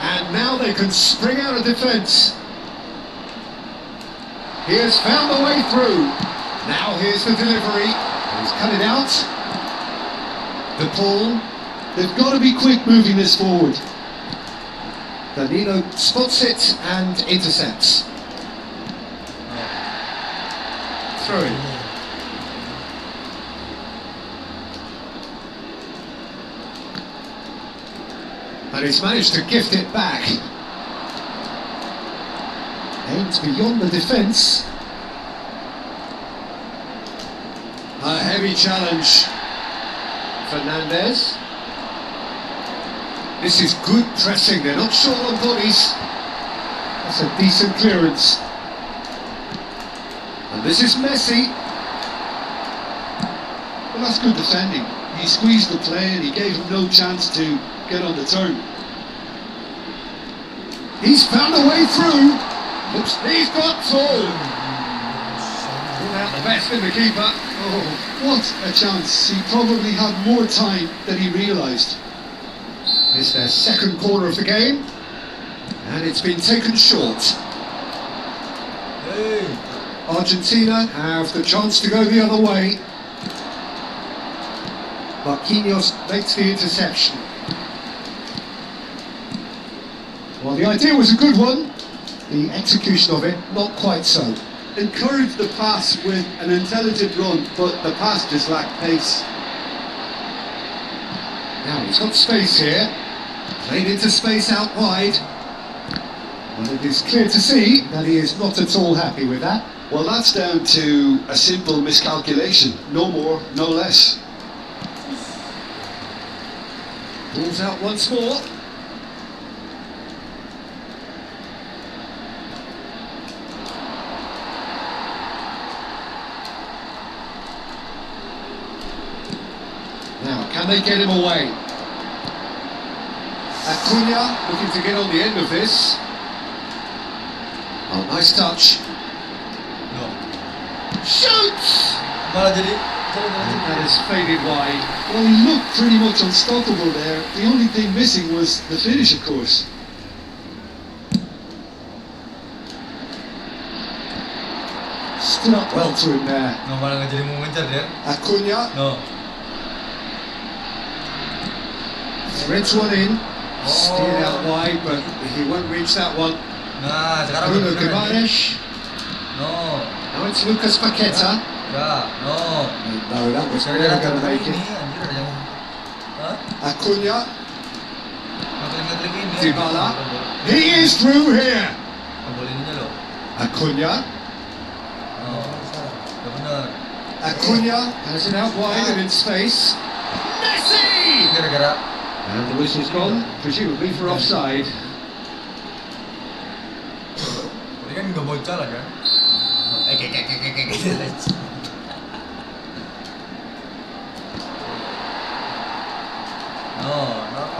And now they can spring out of defence. He has found the way through. Now here's the delivery. He's cut it out. De Paul. They've got to be quick moving this forward. Danilo spots it and intercepts. Throw in. And he's managed to gift it back. Aims beyond the defence. A heavy challenge. Fernandez. This is good pressing, they're not short on bodies. That's a decent clearance. And this is Messi. Well, that's good defending. He squeezed the play and he gave him no chance to get on the turn. He's found a way through. Oops, he's got through. Pulled out the best in the keeper. Oh, what a chance. He probably had more time than he realised. It's their second corner of the game, and it's been taken short. Hey. Argentina have the chance to go the other way. Marquinhos makes the interception. Well, the idea was a good one. The execution of it, not quite so. Encouraged the pass with an intelligent run, but the pass just lacked pace. Now he's got space here. Played into space out wide. And it is clear to see that he is not at all happy with that. Well, that's down to a simple miscalculation. No more, no less. Pulls out once more. Now, can they get him away? Acuna looking to get on the end of this. Oh, nice touch. No. Shoots! Malah jadi. And that has faded wide. Well, he looked pretty much unstoppable there. The only thing missing was the finish, of course. Stood up well to him there. No, malah nggak jadi mau ngejar dia. Acuna No. threads one in. Steered out wide, but he won't reach that one. Nah, sekarang Bruno udah bener, anjing. Guimaraes. No. Now it's Lucas Paqueta. Ya, no. No, that was never Gara-gara going to klik make ini, it. anjir ada yang. Hah? Acuna. Ngeklik ini. Dybala. He is through here. Tombol ininya loh. Acuna. No. Udah bener. Acuna has it out wide and in space. Messi! Gara-gara. And the whistle's gone, presumably for offside. Ini kan nggak mau jalan kan? No,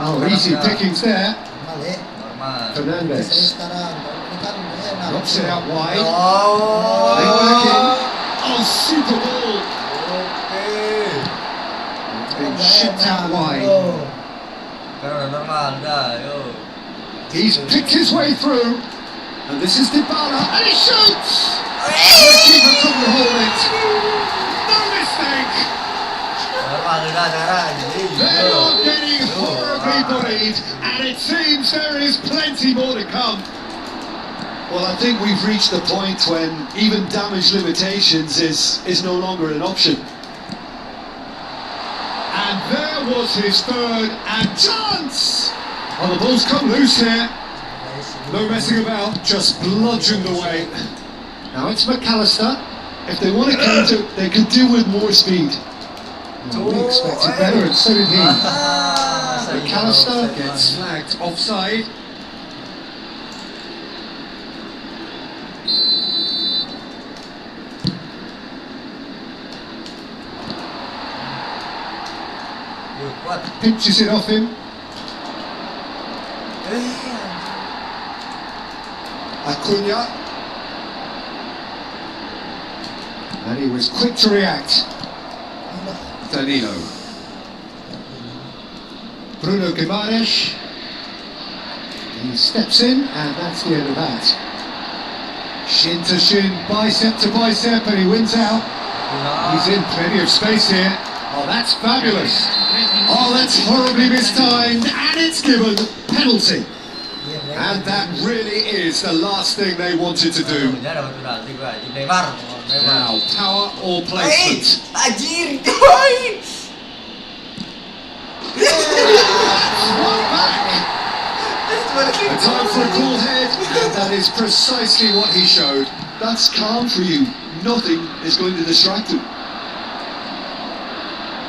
Oh, easy pickings there. Normal Normal. Serius Fernandez sekarang. Ini kan enak. drops it out wide. Oh. They work in. Oh, super ball. Oke. It's been shipped out wide. Sekarang udah normal, udah, yo. He's picked his way through. And this is Dybala. And he shoots! The keeper couldn't hold it. No mistake. Normal udah sekarang. They are getting horribly bullied. And it seems there is plenty more to come. Well, I think we've reached the point when even damage limitations is no longer an option. And there was his third and chance! Oh, the ball's come loose here. No messing about, just bludgeoned away. Now it's McAllister. If they want to counter, they could do with more speed. Well, we expected better, and so did he. Ah, McAllister gets flagged offside. What? Pinches it off him. Acuna. And he was quick to react. Danilo. Bruno Guimaraes. He steps in, and that's the end of that. Shin to shin, bicep to bicep, and he wins out. He's in plenty of space here. Oh, that's fabulous. Oh, that's horribly mistimed, and it's given penalty. And that really is the last thing they wanted to do. Now, power or placement? Anjir, One back. A time for a cool head, and that is precisely what he showed. That's calm for you. Nothing is going to distract him.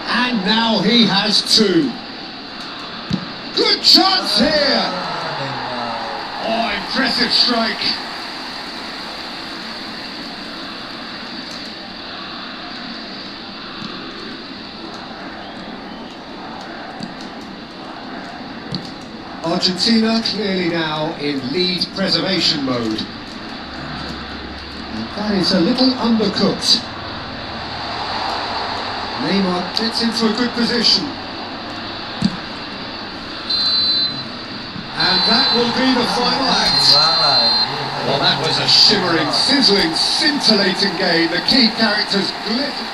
And now he has two. Good chance here. Oh, impressive strike. Argentina clearly now in lead preservation mode. And that is a little undercooked. Neymar gets into a good position. And that will be the final act. Well, that was a shimmering, sizzling, scintillating game. The key characters glitter.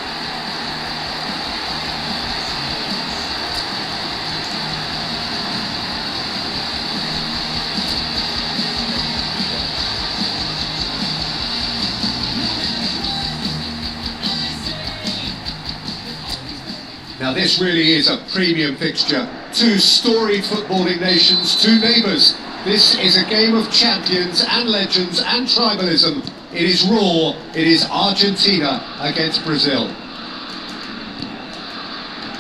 Now this really is a premium fixture. Two storied footballing nations, two neighbours. This is a game of champions and legends and tribalism. It is raw, it is Argentina against Brazil.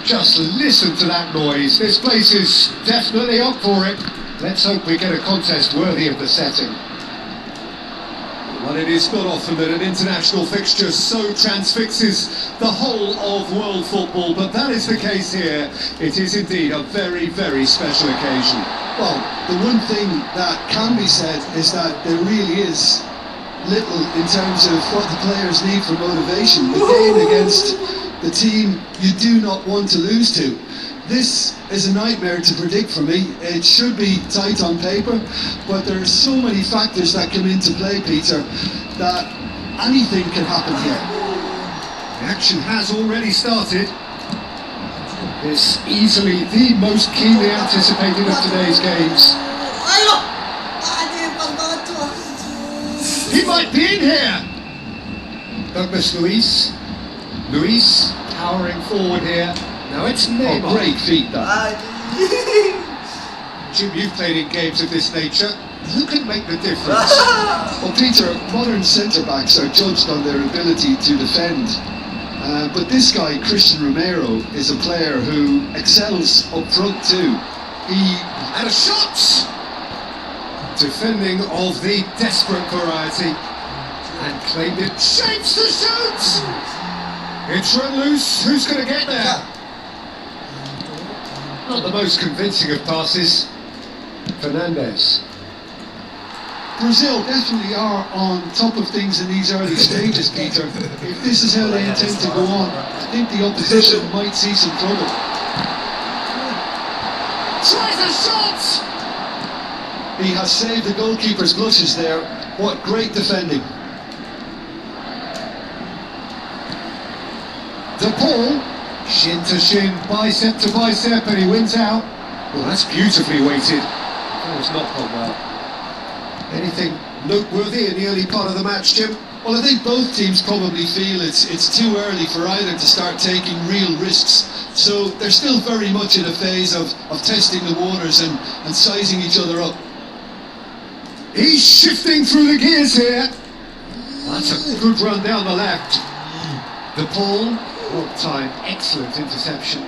Just listen to that noise. This place is definitely up for it. Let's hope we get a contest worthy of the setting. Well, it is not often that an international fixture so transfixes the whole of world football, but that is the case here. It is indeed a very, very special occasion. Well, the one thing that can be said is that there really is little in terms of what the players need for motivation. The game against the team you do not want to lose to. This is a nightmare to predict for me. It should be tight on paper, but there are so many factors that come into play, Peter, that anything can happen here. The action has already started. It's easily the most keenly anticipated of today's games. He might be in here! Douglas Luiz. Luiz powering forward here. Now it's Neymar. Oh, great feat, that. Jim, you've played in games of this nature. Who can make the difference? Well, Peter, modern centre-backs are judged on their ability to defend. But this guy, Christian Romero, is a player who excels up front too. He And a shot! Defending of the desperate variety. And claimed it. Shapes the shoot! It's run loose. Who's going to get there? Not the most convincing of passes. Fernandes. Brazil definitely are on top of things in these early stages, Peter. If this is how they intend to go on, I think the opposition might see some trouble. Tries a shot! He has saved the goalkeeper's blushes there. What great defending. De Paul, shin to shin, bicep to bicep, and he wins out. Well, that's beautifully weighted. Oh, it's not gone well. Anything noteworthy in the early part of the match, Jim? Well, I think both teams probably feel it's too early for either to start taking real risks. So they're still very much in a phase of testing the waters and sizing each other up. He's shifting through the gears here. That's a good run down the left. De Paul, well timed, excellent interception.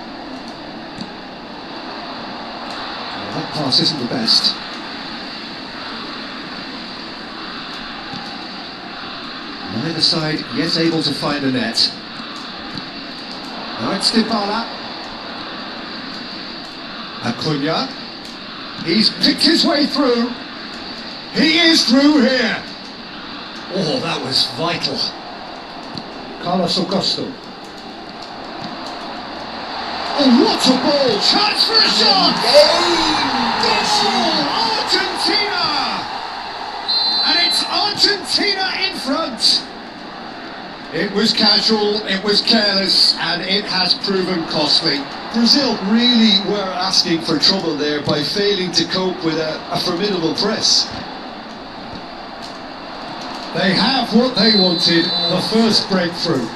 Well, that pass isn't the best. Neither side yet able to find a net. Now it's Dybala. Acuna. He's picked his way through. He is through here. Oh, that was vital. Carlos Augusto. Oh, what a ball! Chance for a shot! Goal! Argentina! And it's Argentina in front. It was casual, it was careless, and it has proven costly. Brazil really were asking for trouble there by failing to cope with a formidable press. They have what they wanted, the first breakthrough.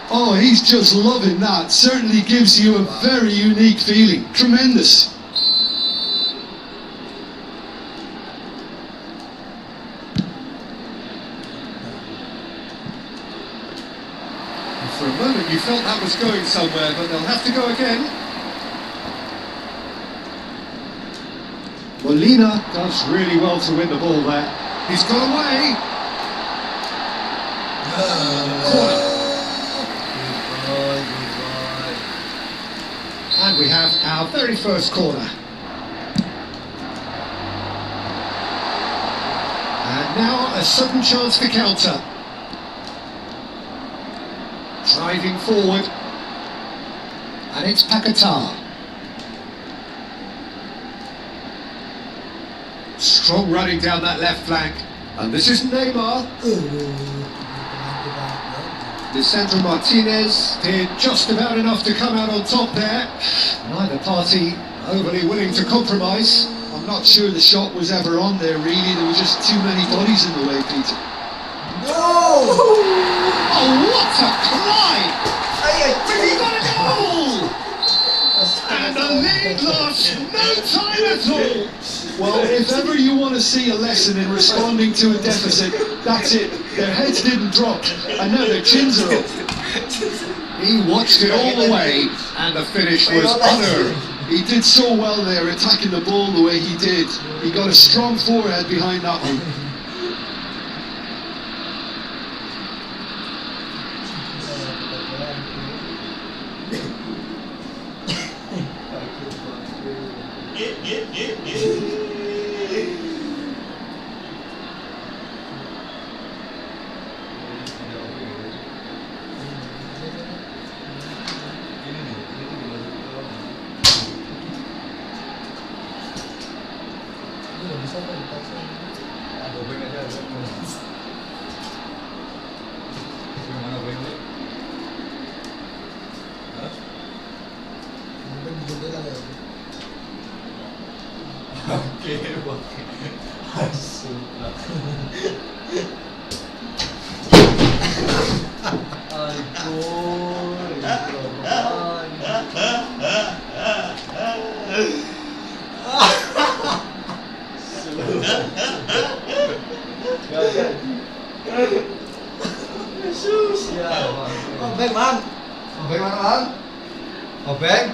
Oh, he's just loving that. Certainly gives you a very unique feeling. Tremendous. For a moment you felt that was going somewhere, but they'll have to go again. Molina does really well to win the ball there. He's got away. Corner. And we have our very first corner. Now a sudden chance for counter. Driving forward. And it's Paquetá. Strong running down that left flank. And this is Neymar. Lisandro Martinez did just about enough to come out on top there. Neither party overly willing to compromise. I'm not sure the shot was ever on there, really. There were just too many bodies in the way, Peter. No! Oh, what a climb! He got a goal! And the lead lost no time at all! Well, if ever you want to see a lesson in responding to a deficit, that's it. Their heads didn't drop, and now their chins are up. He watched it all the way, and the finish was unearned. He did so well there, attacking the ball the way he did. He got a strong forehead behind that one. Obeng man, obeng mana man? Obeng.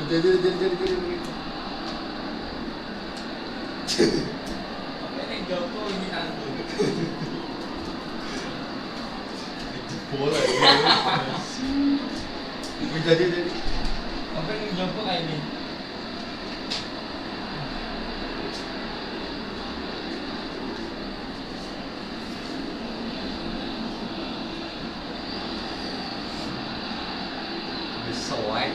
Jadi. Ini Joko ini aku. Bola. Jadi. Obeng Joko kayak ini. Soalnya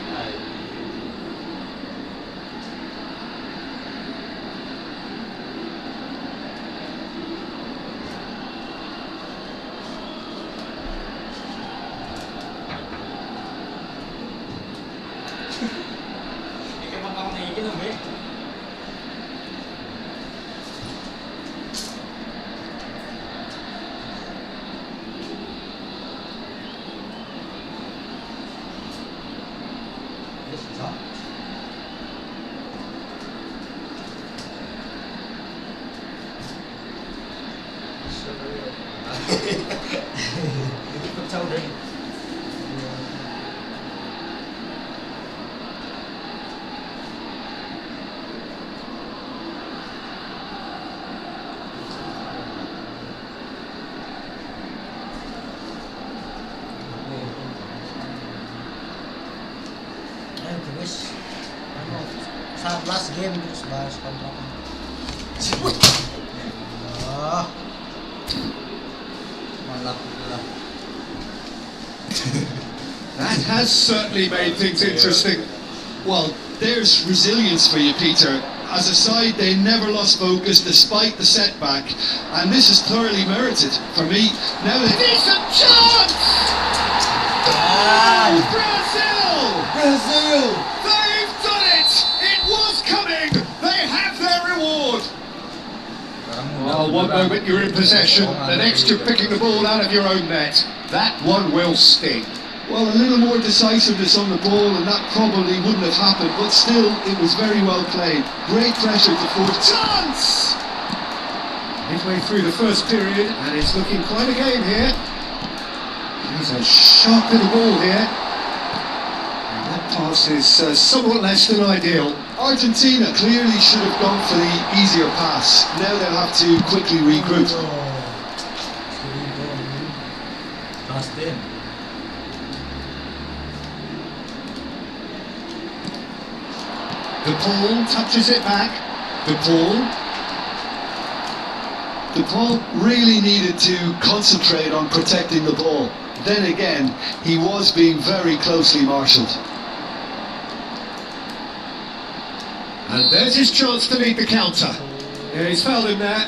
ini kayak makan ini namanya. Itu pecah udah nih. Ayo terus. Saat last game terus bahas kontrak. That has certainly made things interesting. Well, there's resilience for you, Peter. As a side, they never lost focus despite the setback, and this is thoroughly merited. For me, now they... Decent chance! Brazil! They've done it! It was coming! They have their reward! Well, one moment you're in possession, the next you're picking the ball out of your own net. That one will sting. Well, a little more decisiveness on the ball, and that probably wouldn't have happened, but still, it was very well played. Great pressure to force. Chance! Midway through the first period, and it's looking quite a game here. He's a sharp little ball here. And that pass is somewhat less than ideal. Argentina clearly should have gone for the easier pass. Now they'll have to quickly regroup. The ball touches it back. De Paul really needed to concentrate on protecting the ball. Then again, he was being very closely marshalled. And there's his chance to lead the counter. Yeah, he's fouled him there.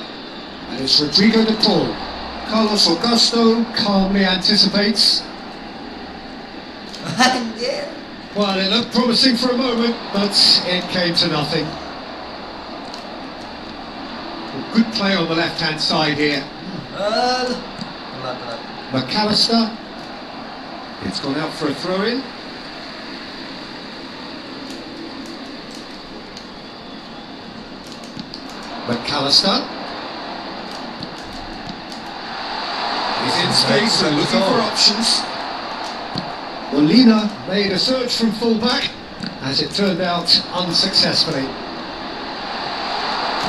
And it's Rodrigo De Paul. Carlos Augusto calmly anticipates. Anjir. Well, it looked promising for a moment, but it came to nothing. Well, good play on the left-hand side here. Telat. McAllister. It's gone out for a throw-in. McAllister. He's in space and looking for options. Molina made a search from full-back, as it turned out unsuccessfully.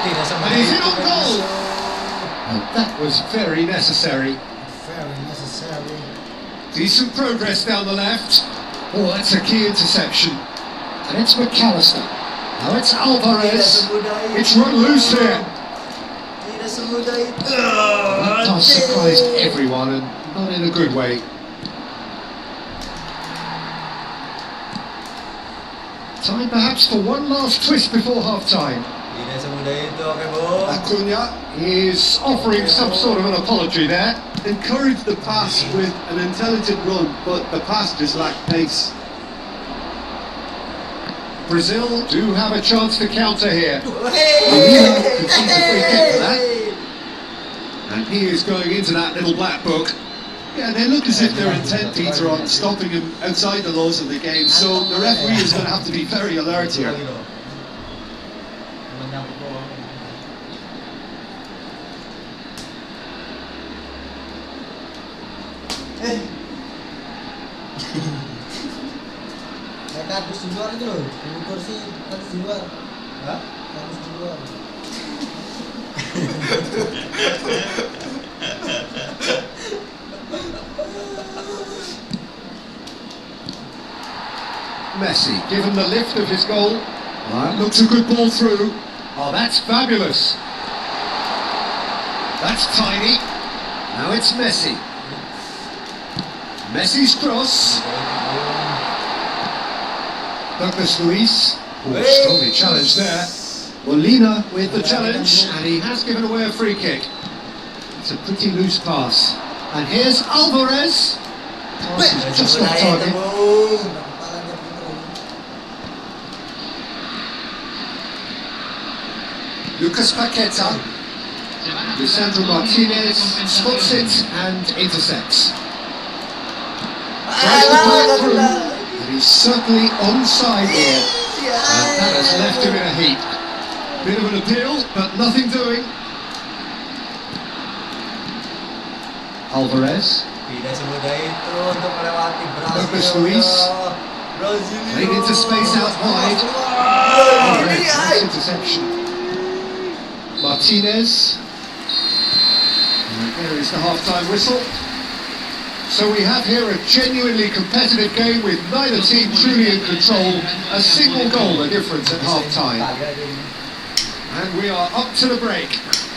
And he's in on goal! And that was very necessary. Very necessary. Decent progress down the left. Oh, that's a key interception. And it's McAllister. Now it's Alvarez. It's run loose here. Tidak semudah itu. That does surprise everyone, and not in a good way. Time perhaps for one last twist before half-time. Tidak semudah itu, oke Bung. Acuna is offering some sort of an apology there. Encouraged the pass with an intelligent run, but the pass just lacked pace. Brazil do have a chance to counter here. Hey! Concedes a free kick for that. And he is going into that little black book. Yeah, they look as if their intent, Peter, on stopping him outside the laws of the game, so the referee is going to have to be very alert here. Kardus di luar itu loh, di kursi kardus di luar. Hah? Kardus di luar. Messi, given the lift of his goal. That looks a good ball through. Oh, that's fabulous. That's tiny. Now it's Messi. Messi's cross. Douglas Luiz. Oh, strongly challenged there. Molina with the challenge, and he has given away a free kick. It's a pretty loose pass. And here's Alvarez. Pass is just off target. Lucas Paqueta. Lisandro Martinez spots it and intercepts. Tries to play it through, and he's certainly onside here. And that has left him in a heap. Bit of an appeal, but nothing doing. Alvarez. Tidak semudah itu untuk melewati Douglas Brazil. Luiz. Brazil. Played into space out wide. Alvarez, nice interception. Martinez. And there is the half-time whistle. So we have here a genuinely competitive game with neither team truly in control. A single goal the difference at half-time. And we are up to the break.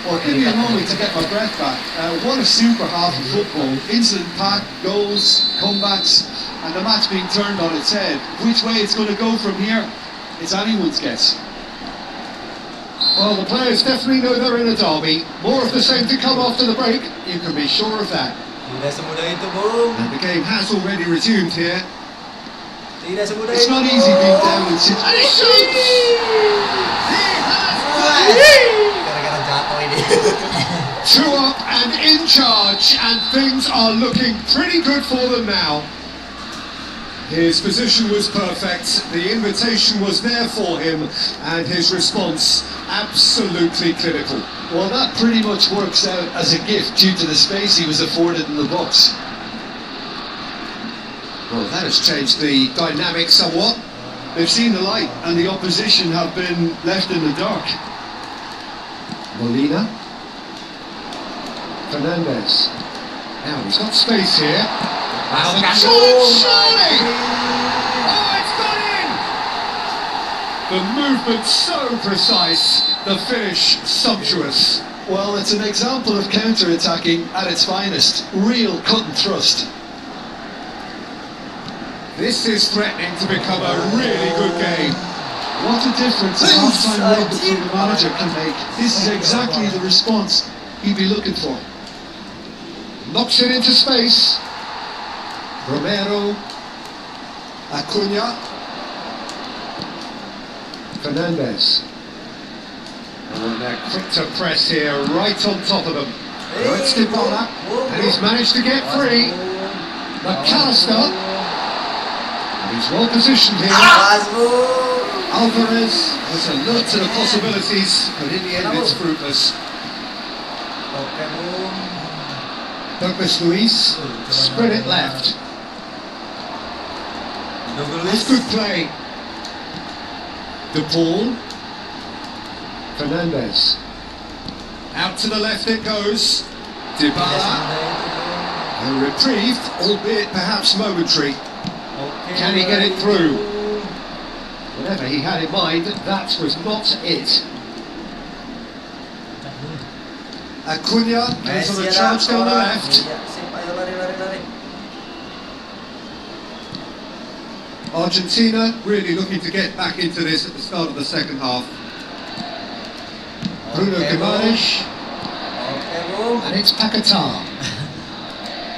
Well, give me a moment to get my breath back. What a super half of football. Instant pack, goals, comebacks, and the match being turned on its head. Which way it's going to go from here, it's anyone's guess. Well, the players definitely know they're in a derby. More of the same to come after the break, you can be sure of that. Tidak semudah itu, Bung. And the game has already resumed here. Tidak semudah It's itu. not easy being down in six. And he shoots! He has got it! Gara-gara jatuh ini. 2 up and in charge, and things are looking pretty good for them now. His position was perfect, the invitation was there for him, and his response absolutely clinical. Well, that pretty much works out as a gift due to the space he was afforded in the box. Well, that has changed the dynamic somewhat. They've seen the light and the opposition have been left in the dark. Molina. Fernandez. Now he's got space here. Now the challenge, surely! Oh, it's gone in! The movement so precise, the finish sumptuous. Well, it's an example of counter-attacking at its finest. Real cut and thrust. This is threatening to become a really good game. What a difference a half-time robot from the manager can make. This is exactly the response he'd be looking for. Knocks it into space. Romero. Acuna. Fernandez. And they're quick to press here, right on top of them. Right, Dybala, and he's managed to get free. McAllister. And he's well positioned here. Alvarez was alert to the possibilities, but in the end it's fruitless. Douglas Luiz spread it left. That's good play. De Paul. Fernandez. Out to the left it goes. Dybala. And reprieved, albeit perhaps momentary. Can he get it through? Whatever he had in mind, that was not it. Acuna goes on a charge down the left. Argentina really looking to get back into this at the start of the second half. Bruno Guimaraes. And it's Paquetá.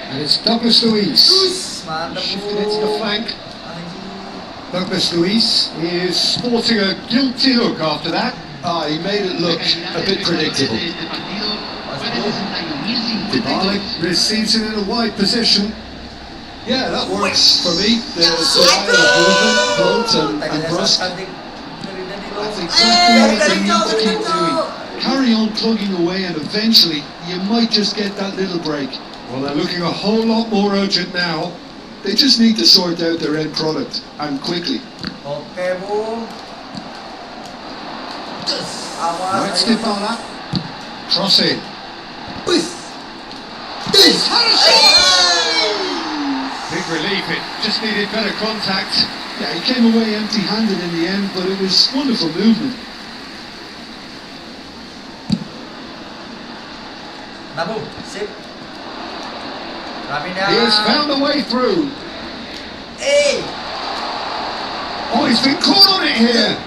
And it's Douglas Luiz. Shifted it to the flank. Douglas Luiz is sporting a guilty look after that. He made it look a bit predictable. Dybala receives it in a wide position. Yeah, that works for me. The style of movement, blunt and brusque. That's exactly what they need to keep doing. Carry on plugging away and eventually you might just get that little break. Well, they're looking a whole lot more urgent now. They just need to sort out their end product, and quickly. Right, Dybala. Cross in. Big relief, it just needed better contact. Yeah, he came away empty-handed in the end, but it was wonderful movement. He has found a way through. Oh, he's been caught on it here.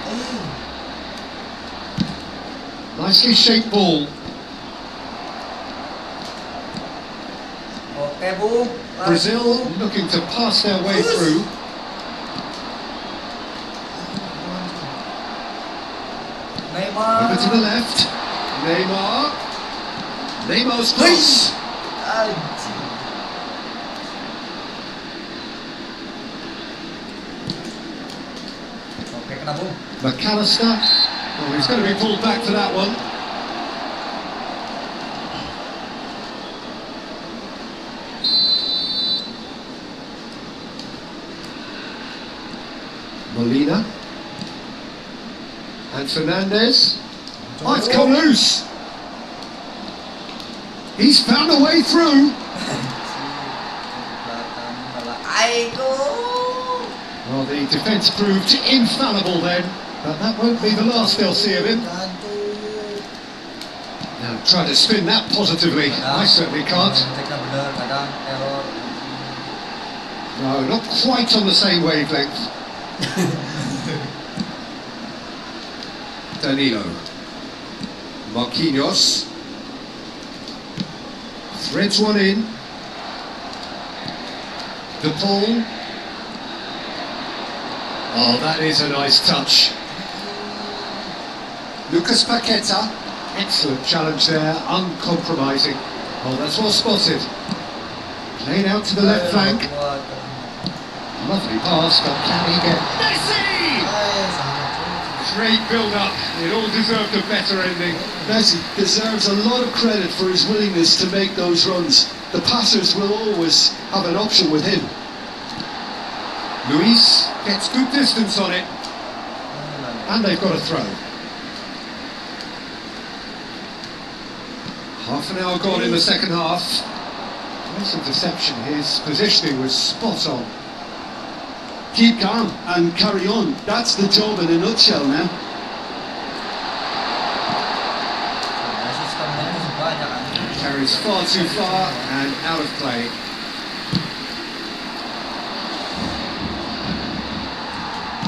Nicely shaped ball. Brazil looking to pass their way through. Over to the left. Neymar. Neymar's cross. McAllister. Oh, he's going to be pulled back for that one. Molina. And Fernandez. Oh, it's come loose. He's found a way through. Well, the defence proved infallible then, but that won't be the last they'll see of him. Now, try to spin that positively. I certainly can't. No, not quite on the same wavelength. Danilo. Marquinhos. Threads one in. De Paul. Oh, that is a nice touch. Lucas Paquetá. Excellent challenge there, uncompromising. Oh, that's well spotted. Played out to the left flank. Lovely pass, but can he get Messi? Great build-up. It all deserved a better ending. Messi deserves a lot of credit for his willingness to make those runs. The passers will always have an option with him. Luis gets good distance on it. And they've got a throw. Half an hour gone in the second half. Nice interception. His positioning was spot on. keep calm and carry on. That's the job in a nutshell now. Sistem ini banyak kan. Carries far too far and out of play.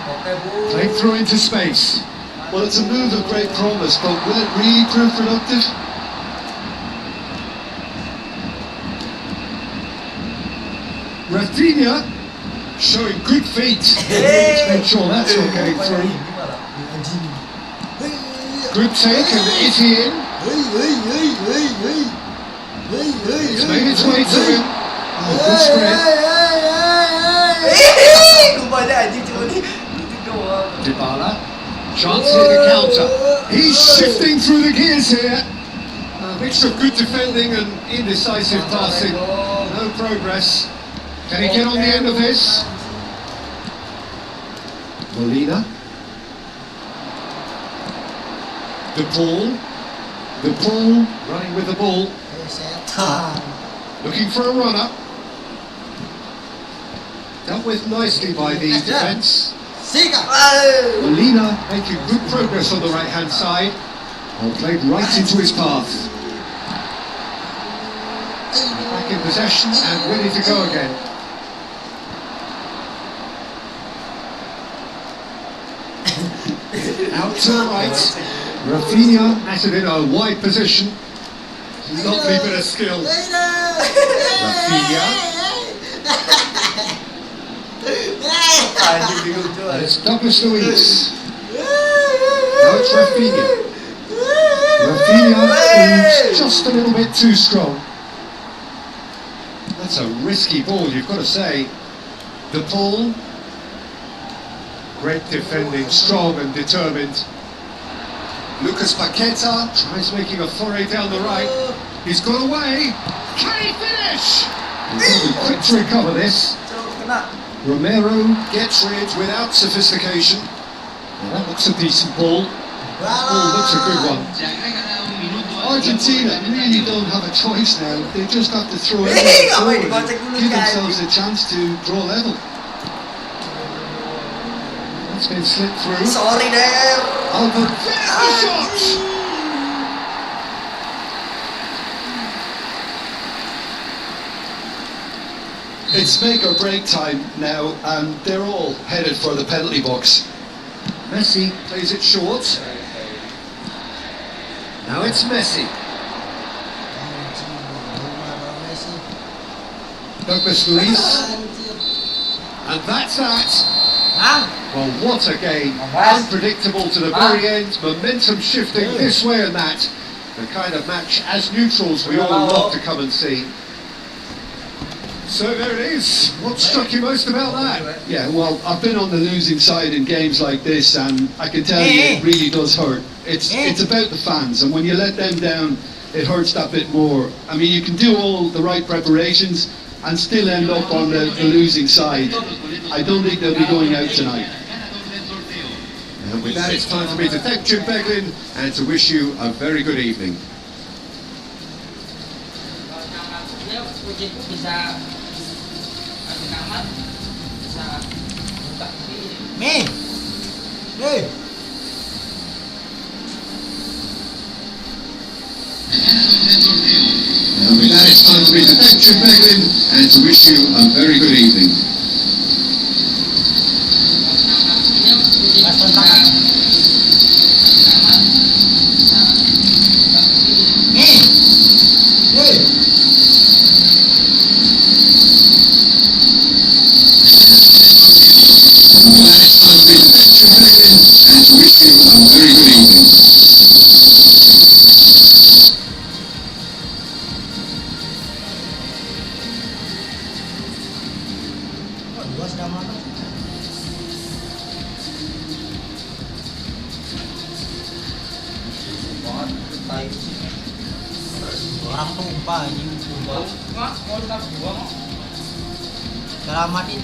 Oke bu. Played through into space. Well, it's a move of great promise, but will it really prove productive? Rafinha showing good feet. Let's make sure that's not getting through. Good take, and is he in? It's made its way to him. Oh, good spread. Kepada anjing cuma ni. Itu doang. Dybala, chance here to counter. He's shifting through the gears here. A mixture of good defending and indecisive passing. No progress. Can he get on the end of this? Molina. De Paul running with the ball. Looking for a runner. Dealt with nicely by the defence. Molina making good progress on the right hand side. Ball played right into his path. Back in possession and ready to go again. Out to the right. Rafinha at it in a wide position. Lovely bit of skill. Rafinha. Anjing di lucu. And it's Douglas Luiz. Now it's Rafinha. Rafinha is just a little bit too strong. That's a risky ball, you've got to say. De Paul. Great defending, strong and determined. Lucas Paqueta tries making a foray down the right. He's got away. Can he finish? He's got to be quick to recover this. Romero gets rid without sophistication. Well, that looks a decent ball. Oh, looks a good one. Argentina really don't have a choice now. They just have to throw it forward and give themselves a chance to draw level. It's been slipped through. Sorry there. Albert, finish the shot! It's make or break time now, and they're all headed for the penalty box. Messi plays it short. Now it's Messi. Douglas Luiz. And that's that. Well, what a game. Unpredictable to the very end. Momentum shifting this way and that. The kind of match, as neutrals, we all love to come and see. So there it is. What struck you most about that? Yeah, well, I've been on the losing side in games like this, and I can tell you it really does hurt. It's about the fans, and when you let them down, it hurts that bit more. I mean, you can do all the right preparations and still end up on the losing side. I don't think they'll be going out tonight. And with that, it's time for me to thank Jim Beglin and to wish you a very good evening. And with that, it's time for me to thank Jim Beglin and to wish you a very good evening. And to wish you a very good evening. Orang tumpah anjing. Selamatin.